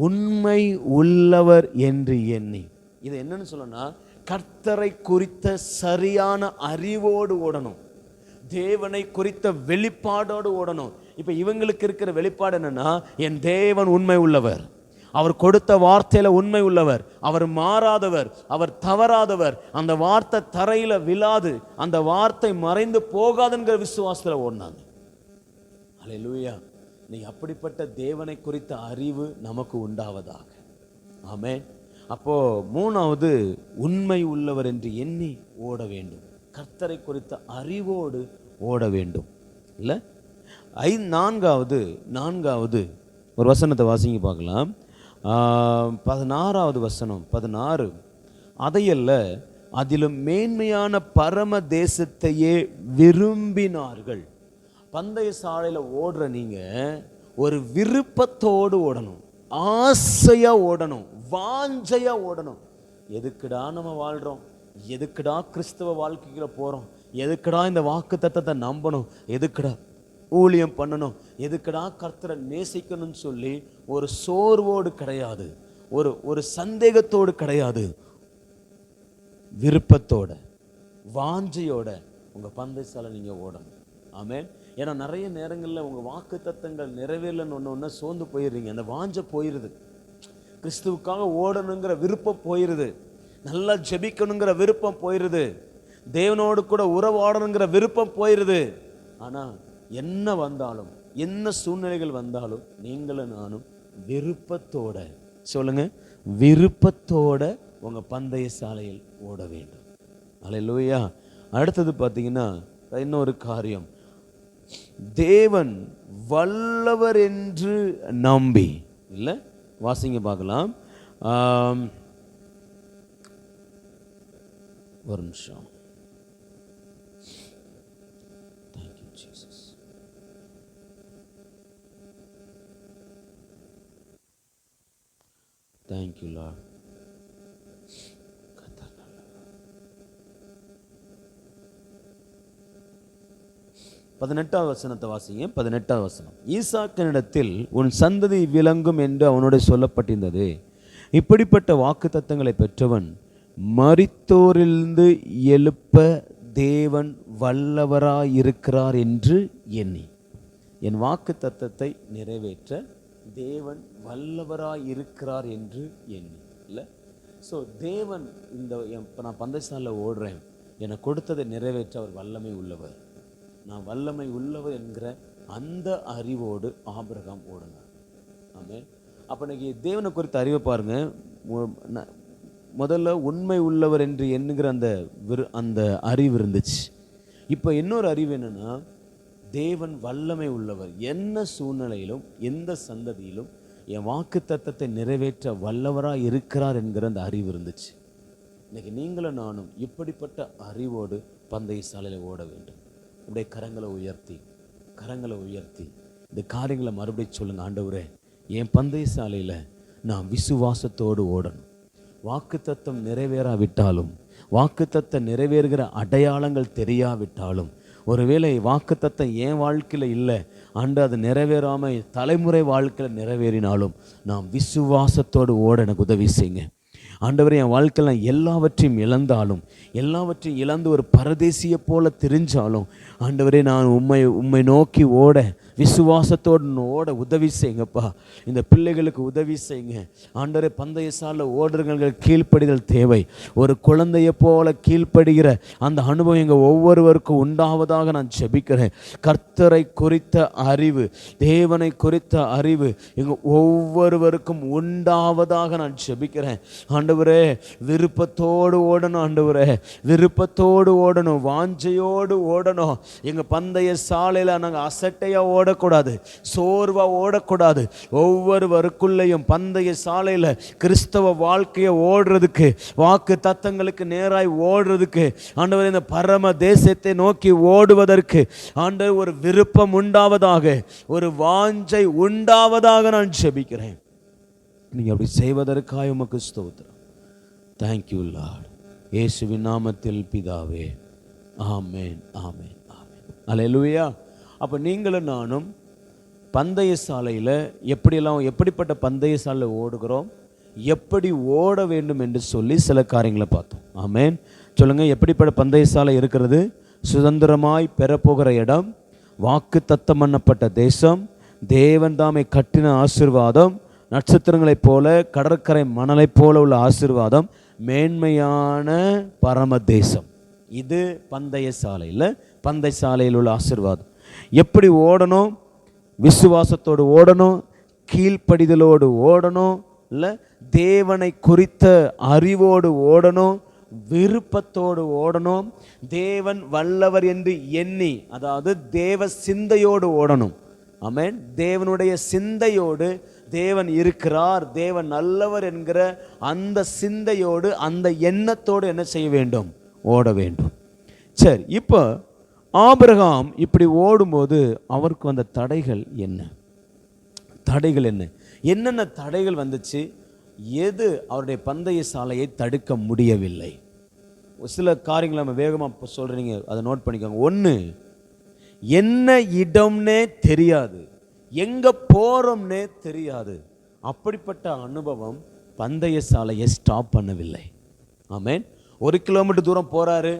உண்மை உள்ளவர் என்று எண்ணி. இது என்னன்னு சொல்லணும்னா, கர்த்தரை குறித்த சரியான அறிவோடு ஓடணும், தேவனை குறித்த வெளிப்பாடோடு ஓடணும். இப்ப இவங்களுக்கு இருக்கிற வெளிப்பாடு என்னன்னா, என் தேவன் உண்மை உள்ளவர், அவர் கொடுத்த வார்த்தையில உண்மை உள்ளவர், அவர் மாறாதவர், அவர் தவறாதவர், அந்த வார்த்தை தரையில விழாது, அந்த வார்த்தை மறைந்து போகாதுங்கிற விசுவாசத்துல ஓடினாங்க. அல்லேலூயா. நீ அப்படிப்பட்ட தேவனை குறித்த அறிவு நமக்கு உண்டாவதாக. ஆமென். அப்போ 3வது உண்மை உள்ளவர் என்று எண்ணி ஓட வேண்டும், கர்த்தரை குறித்த அறிவோடு ஓட வேண்டும். இல்லை, 4வது ஒரு வசனத்தை வாசிங்க பார்க்கலாம். 16வது வசனம் 16. அதையல்ல, அதிலும் மேன்மையான பரம தேசத்தையே விரும்பினார்கள். பந்தய சாலையில் ஓடுற நீங்க ஒரு விருப்பத்தோடு ஓடணும், ஆசையா ஓடணும், வாஞ்சையா ஓடணும். எதுக்குடா நம்ம வாழ்றோம், எதுக்குடா கிறிஸ்தவ வாழ்க்கைக்குள்ள போறோம், எதுக்குடா இந்த வாக்கு தத்தத்தை நம்பணும், எதுக்குடா ஊழியம் பண்ணணும், எதுக்குடா கர்த்தரை நேசிக்கணும்னு சொல்லி ஒரு சோர்வோடு கிடையாது, ஒரு சந்தேகத்தோடு கிடையாது, விருப்பத்தோட வாஞ்சையோட உங்கள் பந்தய சாலை நீங்கள் ஓடணும். ஆமென். ஏன்னா நிறைய நேரங்களில் உங்கள் வாக்கு தத்தங்கள் நிறைவேறலன்னு ஒன்று சோர்ந்து போயிடுறீங்க. அந்த வாஞ்சை போயிடுது. கிறிஸ்துவுக்காக ஓடணுங்கிற விருப்பம் போயிடுது. நல்லா ஜெபிக்கணுங்கிற விருப்பம் போயிடுது. தேவனோடு கூட உறவாடணுங்கிற விருப்பம் போயிடுது. ஆனால் என்ன வந்தாலும், என்ன சூழ்நிலைகள் வந்தாலும், நீங்களும் நானும் விருப்பத்தோட, சொல்லுங்க, விருப்பத்தோட உங்க பந்தய சாலையில் ஓட வேண்டும். அல்லேலூயா. அடுத்தது பார்த்தீங்கன்னா இன்னொரு காரியம், தேவன் வல்லவர் என்று நம்பி, இல்லை வாசிங்க பார்க்கலாம். ஒரு நிமிஷம். Thank you, Lord. 18வது வசனத்தை வாசிங்க. 18வது வசனம். ஈசாக்கினிடத்தில் உன் சந்ததி விளங்கும் என்று அவனோடு சொல்லப்பட்டிருந்தது. இப்படிப்பட்ட வாக்குத்தத்தங்களை பெற்றவன் மரித்தோரிலிருந்து எழுப்ப தேவன் வல்லவராயிருக்கிறார் என்று எண்ணி. என் வாக்கு தத்தத்தை நிறைவேற்ற தேவன் வல்லவராயிருக்கிறார் என்று எண்ணி, இல்லை? ஸோ தேவன் இப்போ நான் பந்தயசாலையில் ஓடுறேன், எனக்கு கொடுத்ததை நிறைவேற்ற அவர் வல்லமை உள்ளவர். நான் வல்லமை உள்ளவர் என்கிற அந்த அறிவோடு ஆபிரகாம் ஓடினார். ஆமென். அப்போ இன்னைக்கு தேவனை குறித்த அறிவை பாருங்க. முதல்ல உண்மை உள்ளவர் என்று எண்ணுகிற அந்த அறிவு இருந்துச்சு. இப்போ இன்னொரு அறிவு என்னன்னா, தேவன் வல்லமை உள்ளவர், என்ன சூழ்நிலையிலும் எந்த சந்ததியிலும் என் வாக்கு தத்தத்தை நிறைவேற்ற வல்லவராக இருக்கிறார் என்கிற அந்த அறிவு இருந்துச்சு. இன்னைக்கு நீங்களும் நானும் இப்படிப்பட்ட அறிவோடு பந்தய சாலையில் ஓட வேண்டும். அப்படியே கரங்களை உயர்த்தி இந்த காரியங்களை மறுபடியும் சொல்லுங்க. ஆண்டவரே, என் பந்தய சாலையில் நான் விசுவாசத்தோடு ஓடணும். வாக்கு தத்தம் நிறைவேறாவிட்டாலும், வாக்கு தத்தம் நிறைவேறுகிற அடையாளங்கள் தெரியாவிட்டாலும், ஒருவேளை வாக்கு தத்தம் என் வாழ்க்கையில் இல்லை, ஆண்டு அது நிறைவேறாமல் தலைமுறை வாழ்க்கையில் நிறைவேறினாலும் நாம் விசுவாசத்தோடு ஓட எனக்கு உதவி செய்யுங்க. ஆண்டவரே, என் வாழ்க்கையில் நான் எல்லாவற்றையும் இழந்தாலும், எல்லாவற்றையும் இழந்து ஒரு பரதேசியை போல தெரிஞ்சாலும், ஆண்டவரே, நான் உம்மை நோக்கி ஓட விசுவாசத்தோடு ஓட உதவி செய்யுங்கப்பா. இந்த பிள்ளைகளுக்கு உதவி செய்யுங்க ஆண்டவரே. பந்தய சாலை ஓடுறவர்கள் கீழ்ப்படிதல் தேவை. ஒரு குழந்தையை போல கீழ்ப்படுகிற அந்த அனுபவம் எங்கள் ஒவ்வொருவருக்கும் உண்டாவதாக நான் ஜெபிக்கிறேன். கர்த்தரை குறித்த அறிவு, தேவனை குறித்த அறிவு எங்கள் ஒவ்வொருவருக்கும் உண்டாவதாக நான் ஜெபிக்கிறேன். ஆண்டவரே, விருப்பத்தோடு ஓடணும். ஆண்டவரே, விருப்பத்தோடு ஓடணும், வாஞ்சையோடு ஓடணும். எங்கள் பந்தய சாலையில் நாங்கள் அசட்டையாக ஓடக்கூடாது, சோர்வா ஓடக்கூடாது. ஒவ்வொருவருக்குள்ளேயும் பந்தய சாலையில் கிறிஸ்தவ வாழ்க்கையை ஓடுறதுக்கு, வாக்கு தத்தங்களுக்கு நேராய் ஓடுறதுக்கு, ஆண்டவர் இந்த பரம தேசத்தை நோக்கி ஓடுவதற்கு ஆண்டவர் ஒரு விருப்பம் உண்டாவதாக, ஒரு வாஞ்சை உண்டாவதாக நான் ஜெபிக்கிறேன். நீங்க அப்படி செய்வதற்காக உமக்கு ஸ்தோத்திரம். Thank you Lord. இயேசுவின் நாமத்தில் பிதாவே, ஆமென், ஆமென், ஆமென். அல்லேலூயா. அப்போ நீங்களும் நானும் பந்தய சாலையில் எப்படிப்பட்ட பந்தய சாலையில் ஓடுகிறோம், எப்படி ஓட வேண்டும் என்று சொல்லி சில காரியங்களை பார்த்தோம். ஆமென். சொல்லுங்க, எப்படிப்பட்ட பந்தய சாலை இருக்கிறது? சுதந்திரமாய் பெறப்போகிற இடம், வாக்கு தத்தம் பண்ணப்பட்ட தேசம், தேவன் தாமே கட்டின ஆசீர்வாதம், நட்சத்திரங்களைப் போல கடற்கரை மணலைப் போல உள்ள ஆசீர்வாதம், மேன்மையான பரம தேசம். இது பந்தய சாலையில் உள்ள ஆசீர்வாதம். எப்படி ஓடணும்? விசுவாசத்தோடு ஓடணும், கீழ்ப்படிதலோடு ஓடணும், இல்லை தேவனை குறித்த அறிவோடு ஓடணும், விருப்பத்தோடு ஓடணும், தேவன் வல்லவர் என்று எண்ணி, அதாவது தேவ சிந்தையோடு ஓடணும். ஆமென். தேவனுடைய சிந்தையோடு, தேவன் இருக்கிறார், தேவன் நல்லவர் என்கிற அந்த சிந்தையோடு, அந்த எண்ணத்தோடு என்ன செய்ய வேண்டும்? ஓட வேண்டும். சரி, இப்போ ஆபிரகாம் இப்படி ஓடும்போது அவருக்கு வந்த தடைகள் என்ன? என்னென்ன தடைகள் வந்துச்சு? எது அவருடைய பந்தய சாலையை தடுக்க முடியவில்லை? சில காரியங்களை நம்ம வேகமாக சொல்கிறீங்க, அதை நோட் பண்ணிக்கோங்க. ஒன்று, என்ன இடம்னே தெரியாது, எங்கே போகிறோம்னே தெரியாது. அப்படிப்பட்ட அனுபவம் பந்தய சாலையை ஸ்டாப் பண்ணவில்லை. ஆமென். 1 கிலோமீட்டர் தூரம் போகிறாரு,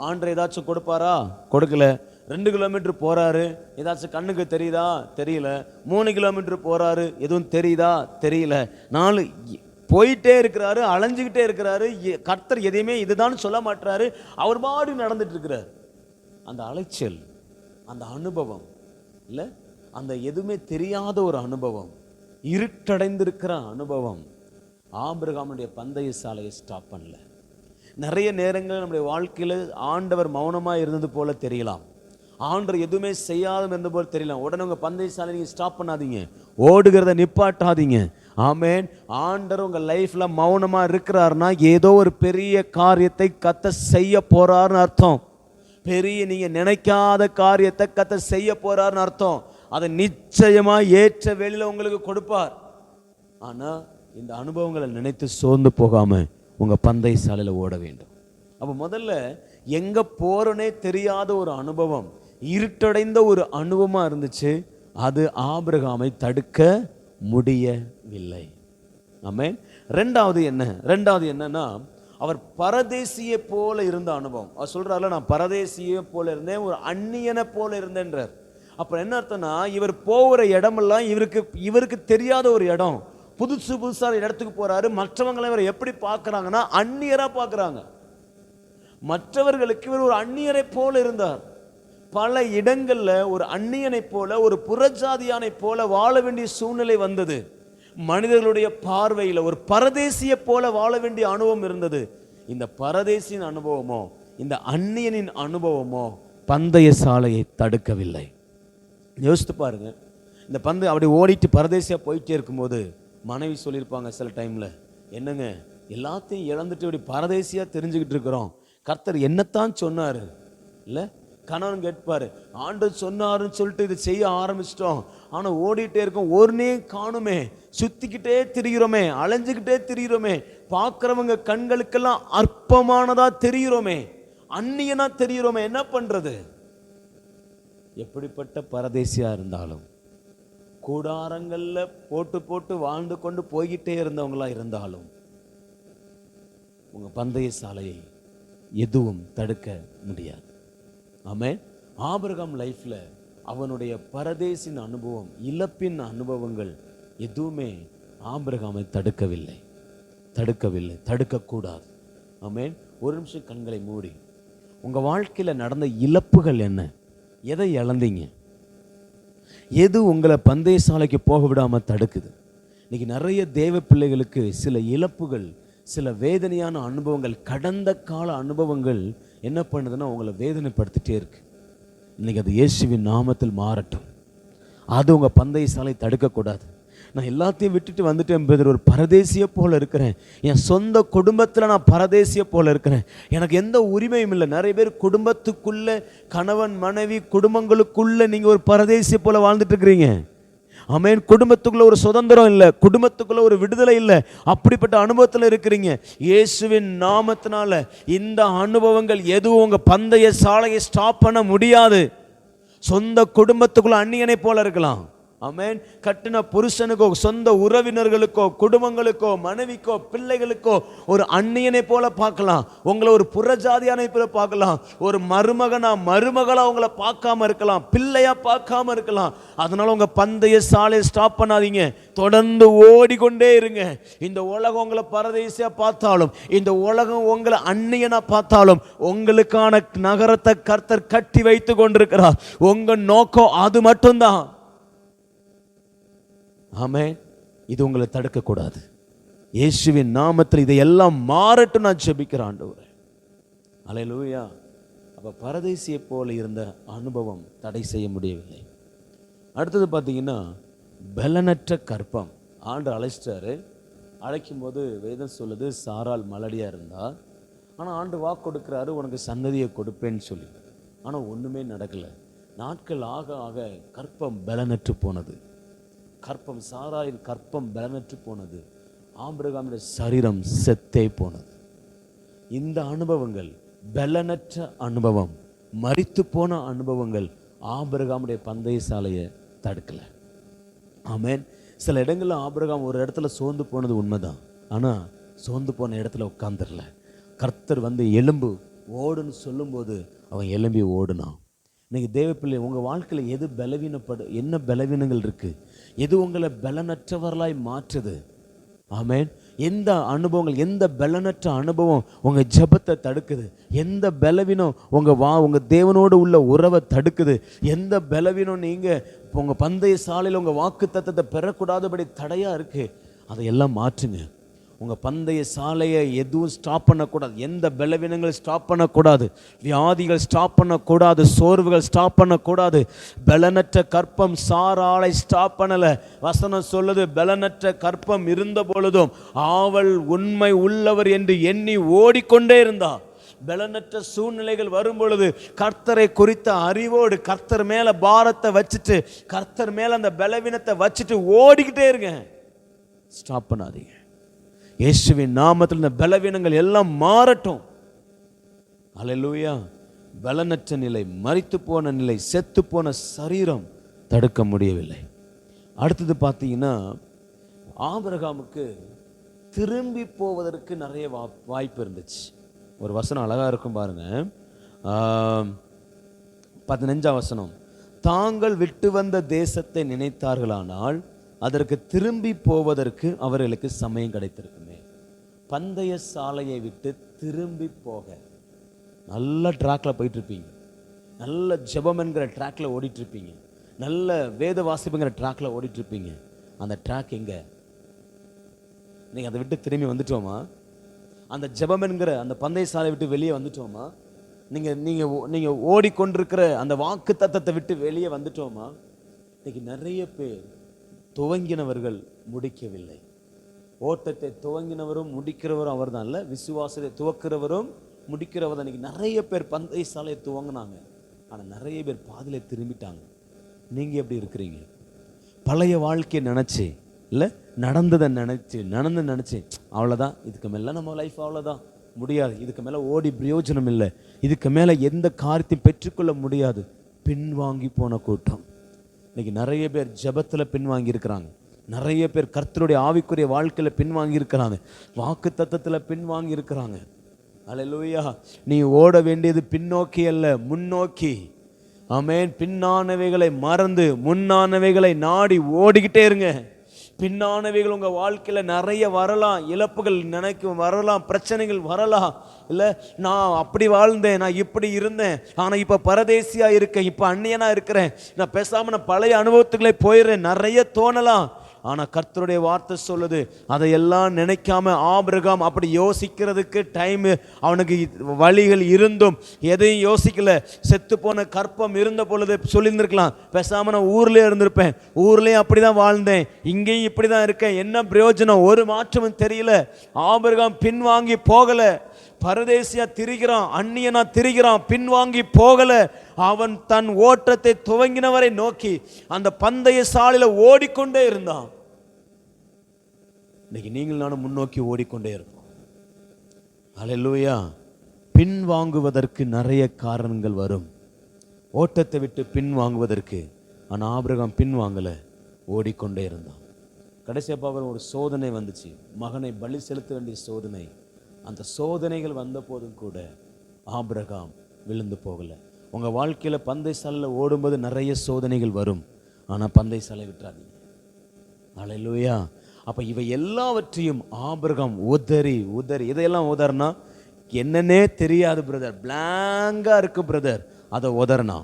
ஆண்டவர் ஏதாச்சும் கொடுப்பாரா? கொடுக்கல. 2 கிலோமீட்டர் போறாரு, ஏதாச்சும் கண்ணுக்கு தெரியுதா? தெரியல. 3 கிலோமீட்டர் போறாரு, எதுவும் தெரியுதா? தெரியல. 4 போயிட்டே இருக்கிறாரு, அலைஞ்சுக்கிட்டே இருக்கிறாரு. கர்த்தர் எதையுமே இதுதான் சொல்ல மாட்டாரு, அவர் பாடு நடந்துட்டு இருக்கிறார். அந்த அலைச்சல், அந்த அனுபவம் இல்லை, அந்த எதுவுமே தெரியாத ஒரு அனுபவம், இருட்டடைந்திருக்கிற அனுபவம் ஆபிரகாமுடைய பந்தய சாலையை ஸ்டாப் பண்ணல. நிறைய நேரங்கள் நம்முடைய வாழ்க்கையில் ஆண்டவர் மௌனமாக இருந்தது போல தெரியலாம், ஆண்டவர் எதுவுமே செய்யாத இருந்தது போல தெரியலாம். உடனே உங்கள் பந்தய சாலை நீங்கள் ஸ்டாப் பண்ணாதீங்க, ஓடுகிறத நிப்பாட்டாதீங்க. ஆமேன். ஆண்டவர் உங்கள் லைஃப்பில் மௌனமாக இருக்கிறாருன்னா ஏதோ ஒரு பெரிய காரியத்தை கத்த செய்ய போறாருன்னு அர்த்தம். பெரிய நீங்கள் நினைக்காத காரியத்தை கத்த செய்ய போறாருன்னு அர்த்தம். அதை நிச்சயமா ஏற்ற வேளையில உங்களுக்கு கொடுப்பார். ஆனா இந்த அனுபவங்களை நினைத்து சோர்ந்து போகாம உங்க பந்தய சாலையில ஓட வேண்டும். அப்ப முதல்ல எங்க போறனே தெரியாத ஒரு அனுபவம், இருட்டடைந்த ஒரு அனுபவமா இருந்துச்சு. அது ஆபிரகாமை தடுக்க முடியவில்லை. ஆமென். ரெண்டாவது என்னன்னா, அவர் பரதேசியை போல இருந்த அனுபவம். அவர் சொல்றாருல, நான் பரதேசியை போல இருந்தேன், ஒரு அந்நியனை போல இருந்தேன்றார். அப்ப என்ன அர்த்தம்னா, இவர் போகிற இடமெல்லாம் இவருக்கு தெரியாத ஒரு இடம். புதுசா இடத்துக்கு போறாரு. மற்றவங்களை இவர் எப்படி பார்க்கறாங்கன்னா அந்நியரா பார்க்கறாங்க. மற்றவர்களுக்கு இவர் ஒரு அந்நியரை போல இருந்தார். பல இடங்கள்ல ஒரு அந்நியனை போல, ஒரு புறஜாதியானை போல வாழ வேண்டிய சூழ்நிலை வந்தது. மனிதர்களுடைய பார்வையில் ஒரு பரதேசியை போல வாழ வேண்டிய அனுபவம் இருந்தது. இந்த பரதேசியின் அனுபவமோ இந்த அந்நியனின் அனுபவமோ பந்தய சாலையை தடுக்கவில்லை. யோசித்து பாருங்க. இந்த பந்து அப்படி ஓடிட்டு பரதேசியா போயிட்டே இருக்கும்போது மனைவி சொல்லியிருப்பாங்க சில டைம்ல, என்னங்க எல்லாத்தையும் இழந்துட்டு இப்படி பரதேசியா தெரிஞ்சுக்கிட்டு இருக்கிறோம், கர்த்தர் என்னத்தான் சொன்னாரு இல்லை? கணவன் கேட்பாரு, ஆண்டவர் சொன்னாருன்னு சொல்லிட்டு இதை செய்ய ஆரம்பிச்சிட்டோம், ஆனா ஓடிட்டே இருக்கோம், ஒருனே காணுமே, சுத்திக்கிட்டே திரிகிறோமே, அலைஞ்சுக்கிட்டே திரிகிறோமே, பார்க்கிறவங்க கண்களுக்கெல்லாம் அற்பமானதா தெரிகிறோமே, அந்நியனா தெரிகிறோமே, என்ன பண்றது? எப்படிப்பட்ட பரதேசியா இருந்தாலும், கூடாரங்கள்ல போட்டு வாழ்ந்து கொண்டு போய்கிட்டே இருந்தவங்களா இருந்தாலும், உங்க பந்தய சாலையை எதுவும் தடுக்க முடியாது. ஆமென். ஆபிரகாம் லைஃப்ல அவனுடைய பரதேசின் அனுபவம், இழப்பின் அனுபவங்கள் எதுவுமே ஆபிரகாமை தடுக்கவில்லை, தடுக்கக்கூடாது. ஆமென். ஒரு நிமிஷம் கண்களை மூடி, உங்க வாழ்க்கையில நடந்த இழப்புகள் என்ன? எதை இழந்தீங்க? எது உங்களை பந்தய சாலைக்கு போக விடாம தடுக்குது? இன்னைக்கு நிறைய தேவ பிள்ளைகளுக்கு சில இழப்புகள், சில வேதனையான அனுபவங்கள், கடந்த கால அனுபவங்கள் என்ன பண்ணுதுன்னா உங்களை வேதனைப்படுத்திட்டே இருக்கு. இன்னைக்கு அது இயேசுவின் நாமத்தில் மாறட்டும். அது உங்க பந்தய சாலை தடுக்கக்கூடாது. நான் எல்லாத்தையும் விட்டுட்டு வந்துட்டேன் பிரதர், ஒரு பரதேசியை போல இருக்கிறேன், என் சொந்த குடும்பத்தில் நான் பரதேசியை போல இருக்கிறேன், எனக்கு எந்த உரிமையும் இல்லை. நிறைய பேர் குடும்பத்துக்குள்ள, கணவன் மனைவி குடும்பங்களுக்குள்ள நீங்க ஒரு பரதேசியை போல வாழ்ந்துட்டு இருக்கிறீங்க. ஆமென். குடும்பத்துக்குள்ள ஒரு சுதந்திரம் இல்லை, குடும்பத்துக்குள்ள ஒரு விடுதலை இல்லை, அப்படிப்பட்ட அனுபவத்தில் இருக்கிறீங்க. இயேசுவின் நாமத்தினால இந்த அனுபவங்கள் எதுவும் உங்க பந்தய சாலையை ஸ்டாப் பண்ண முடியாது. சொந்த குடும்பத்துக்குள்ள அந்நியனை போல இருக்கலாம். ஆமென். கட்டின புருஷனுக்கோ, சொந்த உறவினர்களுக்கோ, குடும்பங்களுக்கோ, மனைவிக்கோ, பிள்ளைகளுக்கோ ஒரு அந்நியனை போல பார்க்கலாம். உங்களை ஒரு புறஜாதியானை போல பார்க்கலாம். ஒரு மருமகளா உங்களை பார்க்காம இருக்கலாம், பிள்ளையா பார்க்காம இருக்கலாம். அதனால உங்க பந்தய சாலையை ஸ்டாப் பண்ணாதீங்க, தொடர்ந்து ஓடிக்கொண்டே இருங்க. இந்த உலகம் உங்களை பரதேசியா பார்த்தாலும், இந்த உலகம் உங்களை அந்நியனா பார்த்தாலும், உங்களுக்கான நகரத்தை கர்த்தர் கட்டி வைத்து கொண்டிருக்கிறார். உங்க நோக்கம் அது மட்டும்தான். ஆமென். இது உங்களை தடுக்கக்கூடாது. இயேசுவின் நாமத்தில் இதையெல்லாம் மாறட்டும் நான் ஜெபிக்கிறேன் ஆண்டவரே. அல்லேலூயா. அப்ப பரதேசியை போல இருந்த அனுபவம் தடை செய்ய முடியவில்லை. அடுத்தது பார்த்தீங்கன்னா, பலனற்ற கற்பம். ஆண்டவர் அழைச்சிட்டாரு. அழைக்கும் போது வேதம் சொல்லுது, சாராள் மலடியா இருந்தா, ஆனால் ஆண்டு வாக்கு கொடுக்குறாரு, உனக்கு சன்னதியை கொடுப்பேன்னு சொல்லி. ஆனால் ஒன்றுமே நடக்கலை. நாட்கள் ஆக ஆக கற்பம் பலனற்று போனது. சாராயின் கற்பம் பலனற்று போனது. ஆபிரகாமுடைய சரீரம் செத்தே போனது. இந்த அனுபவங்கள், பலனற்ற அனுபவம், மரித்து போன அனுபவங்கள் ஆபிரகாமுடைய பந்தய சாலையை தடுக்கல. ஆமென். சில இடங்கள்ல ஆபிரகாம் ஒரு இடத்துல சோர்ந்து போனது உண்மைதான், ஆனா சோர்ந்து போன இடத்துல உட்கார்ந்துடல. கர்த்தர் வந்து எலும்பு ஓடுன்னு சொல்லும்போது அவன் எழும்பி ஓடுனான். இன்னைக்கு தேவ பிள்ளை, உங்கள் வாழ்க்கையில் எது என்ன பலவீனங்கள் இருக்குது, எது உங்களை பலனற்றவர்களாய் மாற்றுது? ஆமேன். எந்த அனுபவங்கள், எந்த பலனற்ற அனுபவம் உங்கள் ஜெபத்தை தடுக்குது? எந்த பலவீனம் உங்கள் தேவனோடு உள்ள உறவை தடுக்குது? எந்த பலவீனம் நீங்கள் உங்கள் பந்தய சாலையில் உங்கள் வாக்கு தத்தத்தை பெறக்கூடாதபடி தடையாக இருக்குது? அதையெல்லாம் மாற்றுங்க. உங்கள் பந்தய சாலையை எதுவும் ஸ்டாப் பண்ணக்கூடாது. எந்த பலவீனங்கள் ஸ்டாப் பண்ணக்கூடாது, வியாதிகள் ஸ்டாப் பண்ணக்கூடாது, சோர்வுகள் ஸ்டாப் பண்ணக்கூடாது. பலனற்ற கற்பம் சாராளை ஸ்டாப் பண்ணலை. வசனம் சொல்லுது, பலனற்ற கற்பம் இருந்த பொழுதும் ஆவல் உண்மை உள்ளவர் என்று எண்ணி ஓடிக்கொண்டே இருந்தா. பலனற்ற சூழ்நிலைகள் வரும் பொழுது கர்த்தரை குறித்த அறிவோடு கர்த்தர் மேலே பாரத்தை வச்சுட்டு, கர்த்தர் மேலே அந்த பலவீனத்தை வச்சுட்டு ஓடிக்கிட்டே இருங்க. ஸ்டாப் பண்ணாதீங்க. இயேசுவின் நாமத்தில் இந்த பலவீனங்கள் எல்லாம் மாறட்டும். அல்லேலூயா. பலனற்ற நிலை, மரித்து போன நிலை, செத்து போன சரீரம் தடுக்க முடியவில்லை. அடுத்தது பார்த்தீங்கன்னா, ஆபிரகாமுக்கு திரும்பி போவதற்கு நிறைய வாய்ப்பு இருந்துச்சு. ஒரு வசனம் அழகா இருக்கும் பாருங்க, 15ஆம் வசனம். தாங்கள் விட்டு வந்த தேசத்தை நினைத்தார்களானால் அதற்கு திரும்பி போவதற்கு அவர்களுக்கு சமயம் கிடைத்திருக்குமே. பந்தய சாலையை விட்டு திரும்பி போக, நல்ல ட்ராக்ல போயிட்டு இருப்பீங்க, நல்ல ஜெபம் என்கிற ட்ராக்ல ஓடிட்டு இருப்பீங்க, நல்ல வேத வாசிப்புங்கிற ட்ராக்ல ஓடிட்டு இருப்பீங்க. அந்த ட்ராக் எங்க? நீங்க அதை விட்டு திரும்பி வந்துட்டோமா? அந்த ஜெபம் என்கிற அந்த பந்தய சாலை விட்டு வெளியே வந்துட்டோமா? நீங்க ஓடிக்கொண்டிருக்கிற அந்த வாக்கு தத்தத்தை விட்டு வெளியே வந்துட்டோமா? இன்னைக்கு நிறைய பேர் துவங்கினவர்கள் முடிக்கவில்லை. ஓட்டத்தை துவங்கினவரும் முடிக்கிறவரும் அவர் தான். இல்லை, விசுவாசத்தை துவக்கிறவரும் முடிக்கிறவர் தான். இன்னைக்கு நிறைய பேர் பந்தய சாலையை துவங்கினாங்க, ஆனால் நிறைய பேர் பாதியில திரும்பிட்டாங்க. நீங்கள் எப்படி இருக்கிறீங்க? பழைய வாழ்க்கையை நினச்சி, இல்லை நடந்ததை நினச்சி அவ்வளோதான், இதுக்கு மேலே நம்ம லைஃப் அவ்வளோதான், முடியாது, இதுக்கு மேலே ஓடி பிரயோஜனம் இல்லை, இதுக்கு மேலே எந்த காரியத்தையும் பெற்றுக்கொள்ள முடியாது, பின்வாங்கி போன கூட்டம். இன்னைக்கு நிறைய பேர் ஜெபத்தில் பின்வாங்கி இருக்கிறாங்க, நிறைய பேர் கர்த்தருடைய ஆவிக்குரிய வாழ்க்கையில் பின்வாங்கி இருக்கிறாங்க, வாக்கு தத்தத்தில் பின்வாங்கி இருக்கிறாங்க. அல்லேலூயா. நீ ஓட வேண்டியது பின்னோக்கி அல்ல, முன்னோக்கி. ஆமென். பின்னானவைகளை மறந்து முன்னானவைகளை நாடி ஓடிக்கிட்டே இருங்க. பின்னானவைகள் உங்கள் வாழ்க்கையில் நிறைய வரலாம், இழப்புகள் வரலாம், பிரச்சனைகள் வரலாம். இல்லை, நான் அப்படி வாழ்ந்தேன், நான் இப்படி இருந்தேன், ஆனால் இப்போ பரதேசியாக இருக்கேன், இப்போ அந்நியனாக இருக்கிறேன், நான் பேசாமல் நான் பழைய அனுபவத்துக்களே போயிடுறேன், நிறைய தோணலாம். ஆனால் கர்த்தருடைய வார்த்தை சொல்லுது, அதையெல்லாம் நினைக்காம ஆபிரகாம் அப்படி யோசிக்கிறதுக்கு டைம் அவனுக்கு வழிகள் இருந்தும் எதையும் யோசிக்கல. செத்து போன கற்பம் இருந்த பொழுது சொல்லியிருந்திருக்கலாம், பேசாம நான் ஊர்லேயே இருந்திருப்பேன், ஊர்லேயும் அப்படி தான் வாழ்ந்தேன், இங்கேயும் இப்படி தான் இருக்கேன், என்ன பிரயோஜனம், ஒரு மாற்றமும் தெரியல. ஆபிரகாம் பின்வாங்கி போகல, பரதேசியா திரிகிறான், அந்நியனா திரிகிறான், பின்வாங்கி போகல. அவன் தன் ஓட்டத்தை துவங்கினவரை நோக்கி அந்த பந்தய சாலையில ஓடிக்கொண்டே இருந்தான். இன்னைக்கு நீங்கள் நானும் முன்னோக்கி ஓடிக்கொண்டே இருக்கோம். அல்லேலூயா. பின்வாங்குவதற்கு நிறைய காரணங்கள் வரும், ஓட்டத்தை விட்டு பின்வாங்குவதற்கு. ஆனால் ஆபிரகாம் பின்வாங்கல, ஓடிக்கொண்டே இருந்தான். கடைசியாக ஒரு சோதனை வந்துச்சு, மகனை பலி செலுத்த வேண்டிய சோதனை. அந்த சோதனைகள் வந்த போதும் கூட ஆபிரகாம் விழுந்து போகல. உங்கள் வாழ்க்கையில் பந்தய சாலையில் ஓடும்போது நிறைய சோதனைகள் வரும், ஆனால் பந்தய சாலை விட்டுறாதீங்க. அல்லேலூயா. அப்போ இவை எல்லாவற்றையும் ஆபிரகாம் உதறி இதையெல்லாம் உதறினா என்னன்னே தெரியாது பிரதர், பிளாங்கா இருக்கு பிரதர், அதை உதறினா.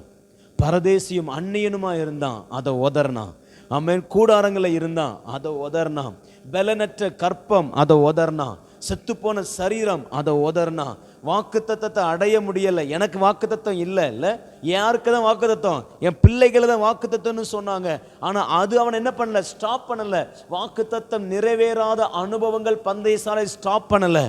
பரதேசியும் அந்நியனுமா இருந்தான், அதை உதறினா. ஆமென். கூடாரங்களில் இருந்தான், அதை உதறினா. பலனற்ற கற்பம், அதை உதறினா. செத்துப்போன சரீரம், அதை உதறினா. வாக்கு தத்தத்தை அடைய முடியலை, எனக்கு வாக்கு தத்தம் இல்லை, யாருக்கு தான் வாக்கு தத்தம், என் பிள்ளைகளை தான் வாக்கு தத்தம்னு சொன்னாங்க. ஆனால் அது அவன் என்ன பண்ணல, ஸ்டாப் பண்ணல. வாக்கு தத்தம் நிறைவேறாத அனுபவங்கள் பந்தய சாலை ஸ்டாப் பண்ணல.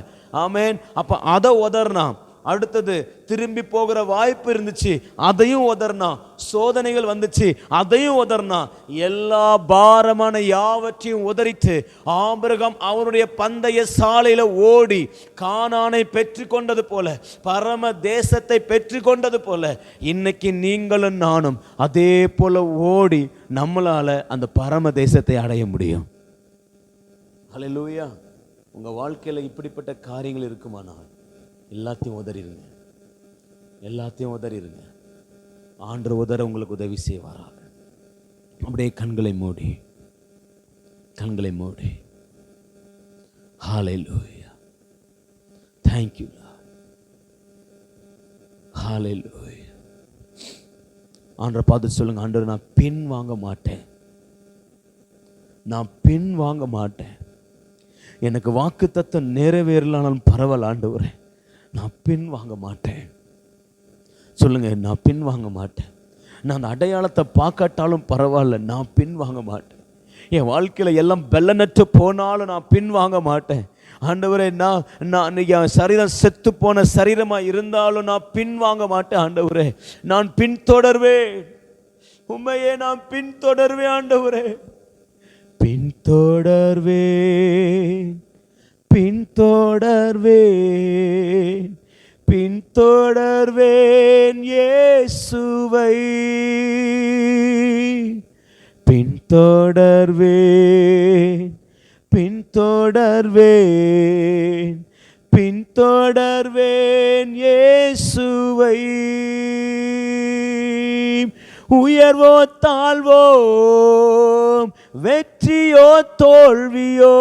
ஆமென். அப்போ அதை உதறினா. அடுத்தது திரும்பி போகிற வாய்ப்பு இருந்துச்சு, அதையும் உதறினா. சோதனைகள் வந்துச்சு, அதையும் உதறினா. எல்லா பாரமான யாவற்றையும் உதறிட்டு ஆபிரகாம் அவருடைய பந்தய சாலையில ஓடி கானானை பெற்று கொண்டது போல, பரம தேசத்தை பெற்று கொண்டது போல, இன்னைக்கு நீங்களும் நானும் அதே போல ஓடி நம்மளால அந்த பரம தேசத்தை அடைய முடியும். அல்லேலூயா. உங்க வாழ்க்கையில இப்படிப்பட்ட காரியங்கள் இருக்குமானால் எல்லாத்தையும் உதறிடுங்க. எல்லாத்தையும் உதறிடுங்க. ஆண்டவர் உதற உங்களுக்கு உதவி செய்வாராக. அப்படியே கண்களை மூடி ஹல்லேலூயா. Thank you Lord. ஹல்லேலூயா. ஆண்டவரை பார்த்து சொல்லுங்க, ஆண்டவர் நான் பின் வாங்க மாட்டேன். எனக்கு வாக்குத்தத்தம் நிறைவேறலானாலும் பரவாயில்ல ஆண்டவரே, நான் பின் வாங்க மாட்டேன். சொல்லுங்க, நான் பின் வாங்க மாட்டேன். நான் அந்த அடையாளத்தை பார்க்காட்டாலும் பரவாயில்ல, நான் பின் வாங்க மாட்டேன். என் வாழ்க்கையில் எல்லாம் பெல்லனற்று போனாலும் நான் பின் வாங்க மாட்டேன். ஆண்டவரே, நான் என் சரீரம் செத்து போன சரீரமாக இருந்தாலும் நான் பின் வாங்க மாட்டேன். ஆண்டவரே, நான் பின்தொடர்வேன். உண்மையே நான் பின்தொடர்வேன். ஆண்டவரே, பின்தொடர்வேன் இயேசுவை, பின்தொடர்வேன் இயேசுவை. உயர்வோ தாழ்வோ, வெற்றியோ தோல்வியோ,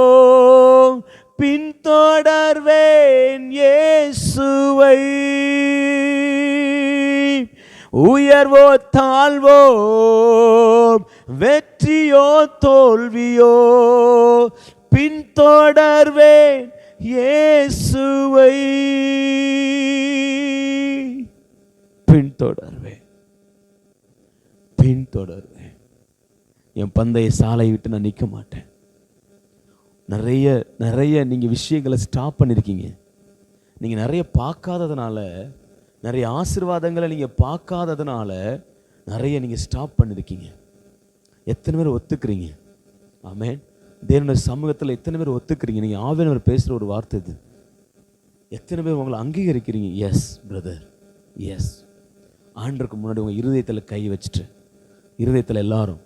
பின்தொடர்வேன் இயேசுவை. உயர்வோ தாழ்வோ, வெற்றியோ தோல்வியோ, பின்தொடர்வேன் இயேசுவை. பின்தொடர்வேன். என் பந்தய சாலை விட்டு நான் நிற்க மாட்டேன். நிறைய நீங்கள் விஷயங்களை ஸ்டாப் பண்ணியிருக்கீங்க. நீங்கள் நிறைய பார்க்காததுனால, நிறைய ஆசீர்வாதங்களை நீங்கள் பார்க்காததுனால நிறைய நீங்கள் ஸ்டாப் பண்ணியிருக்கீங்க. எத்தனை பேர் ஒத்துக்கிறீங்க? ஆமென். தேவனுடைய சமூகத்தில் எத்தனை பேர் ஒத்துக்கிறீங்க? நீங்கள் ஆவியானவர் பேசுகிற ஒரு வார்த்தை இது. எத்தனை பேர் உங்களை அங்கீகரிக்கிறீங்க? Yes brother, yes. ஆண்டருக்கு முன்னாடி உங்கள் இருதயத்தில் கை வச்சுட்டு, இருதயத்தில் எல்லாரும்,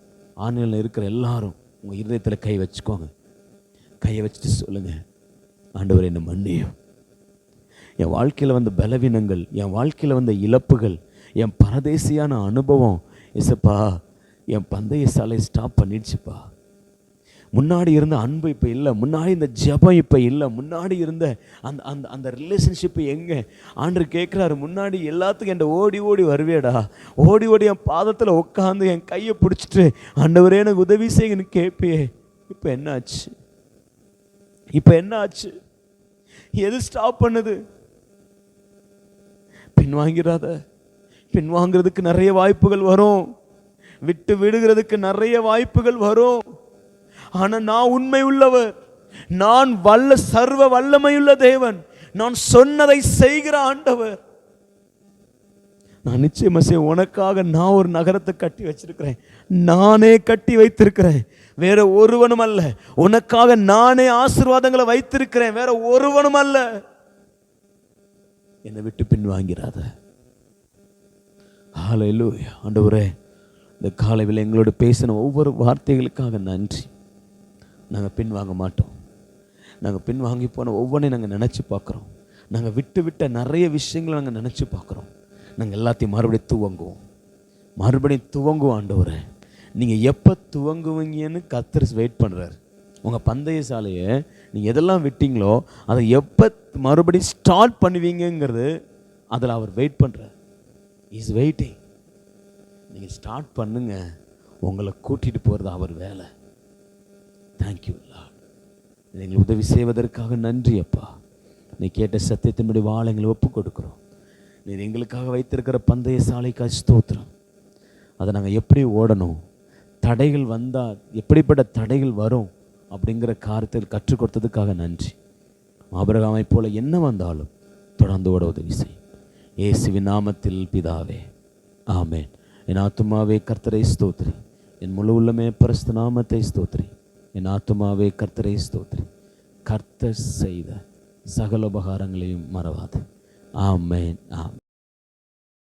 ஆன்லைனில் இருக்கிற எல்லாரும் உங்கள் இருதயத்தில் கை வச்சுக்கோங்க. கையை வச்சுட்டு சொல்லுங்கள், ஆண்டவர் என்னை மன்னியும். என் வாழ்க்கையில் வந்த பலவீனங்கள், என் வாழ்க்கையில் வந்த இழப்புகள், என் பரதேசியான அனுபவம் இசப்பா என் பந்தய சாலை ஸ்டாப் பண்ணிடுச்சுப்பா. முன்னாடி இருந்த அன்பு இப்போ இல்லை, முன்னாடி இந்த ஜெபம் இப்போ இல்லை, முன்னாடி இருந்த அந்த அந்த அந்த ரிலேஷன்ஷிப்பு எங்கே? ஆண்டவர் கேட்குறாரு, முன்னாடி எல்லாத்துக்கும் என்கிட்ட ஓடி ஓடி வருவேடா, ஓடி ஓடி என் பாதத்தில் உட்காந்து என் கையை பிடிச்சிட்டு ஆண்டவரே எனக்கு உதவி செய்யுன்னு கேட்பியே. இப்போ என்ன ஆச்சு? எது ஸ்டாப் பண்ணுது? பின்வாங்கிறதுக்கு நிறைய வாய்ப்புகள் வரும், விட்டு விடுகிறதுக்கு நிறைய வாய்ப்புகள் வரும். ஆனா நான் உண்மை உள்ளவர், நான் சர்வ வல்லமையுள்ள தேவன், நான் சொன்னதை செய்கிற ஆண்டவர். நான் நிச்சயமா உனக்காக நான் ஒரு நகரத்தை கட்டி வச்சிருக்கிறேன், நானே கட்டி வைத்திருக்கிறேன், வேற ஒருவனும் அல்ல. உனக்காக நானே ஆசீர்வாதங்களை வைத்திருக்கிறேன், வேற ஒருவனும் அல்ல. என்னை விட்டு பின்வாங்கிறாத. ஹல்லேலூயா. ஆண்டவரே, இந்த காலையில் எங்களோட பேசின ஒவ்வொரு வார்த்தைகளுக்காக நன்றி. நாங்கள் பின்வாங்க மாட்டோம். நாங்கள் பின்வாங்கி போன ஒவ்வொன்றையும் நாங்கள் நினச்சி பார்க்குறோம். நாங்கள் விட்ட நிறைய விஷயங்களை நாங்கள் நினச்சி பார்க்குறோம். நாங்கள் எல்லாத்தையும் மறுபடியும் துவங்குவோம். ஆண்டவரே, நீங்கள் எப்போ துவங்குவீங்கன்னு கர்த்தர் வெயிட் பண்ணுறாரு. உங்கள் பந்தய சாலையை நீங்கள் எதெல்லாம் விட்டீங்களோ அதை எப்போ மறுபடியும் ஸ்டார்ட் பண்ணுவீங்கிறது அதில் அவர் வெயிட் பண்ணுறார். Is waiting. நீங்கள் ஸ்டார்ட் பண்ணுங்க, உங்களை கூட்டிகிட்டு போகிறது அவர் வேலை. Thank you Lord. எங்களுக்கு உதவி செய்வதற்காக நன்றி அப்பா. நீ கேட்ட சத்தியத்தினுடைய வாழை எங்களை ஒப்பு கொடுக்குறோம். நீர் எங்களுக்காக வைத்திருக்கிற பந்தய சாலைக்காக ஸ்தோத்திரம். அதை நாங்கள் எப்படி ஓடணும், தடைகள் வந்தால் எப்படிப்பட்ட தடைகள் வரும் அப்படிங்கிற காரியத்தில் கற்றுக் கொடுத்ததுக்காக நன்றி. ஆபிரகாமை போல என்ன வந்தாலும் தொடர்ந்து ஓட உதவி செய். இயேசுவின் நாமத்தில் பிதாவே, ஆமென். என் ஆத்துமாவே கர்த்தரை ஸ்தோத்திரி, என் முழு உள்ளமே பரிசுத்த நாமத்தை ஸ்தோத்திரி. என் ஆத்துமாவே கர்த்தரை ஸ்தோத்திரி, கர்த்தர் செய்த சகல உபகாரங்களையும் மறவாது. ஆமென், ஆமென்.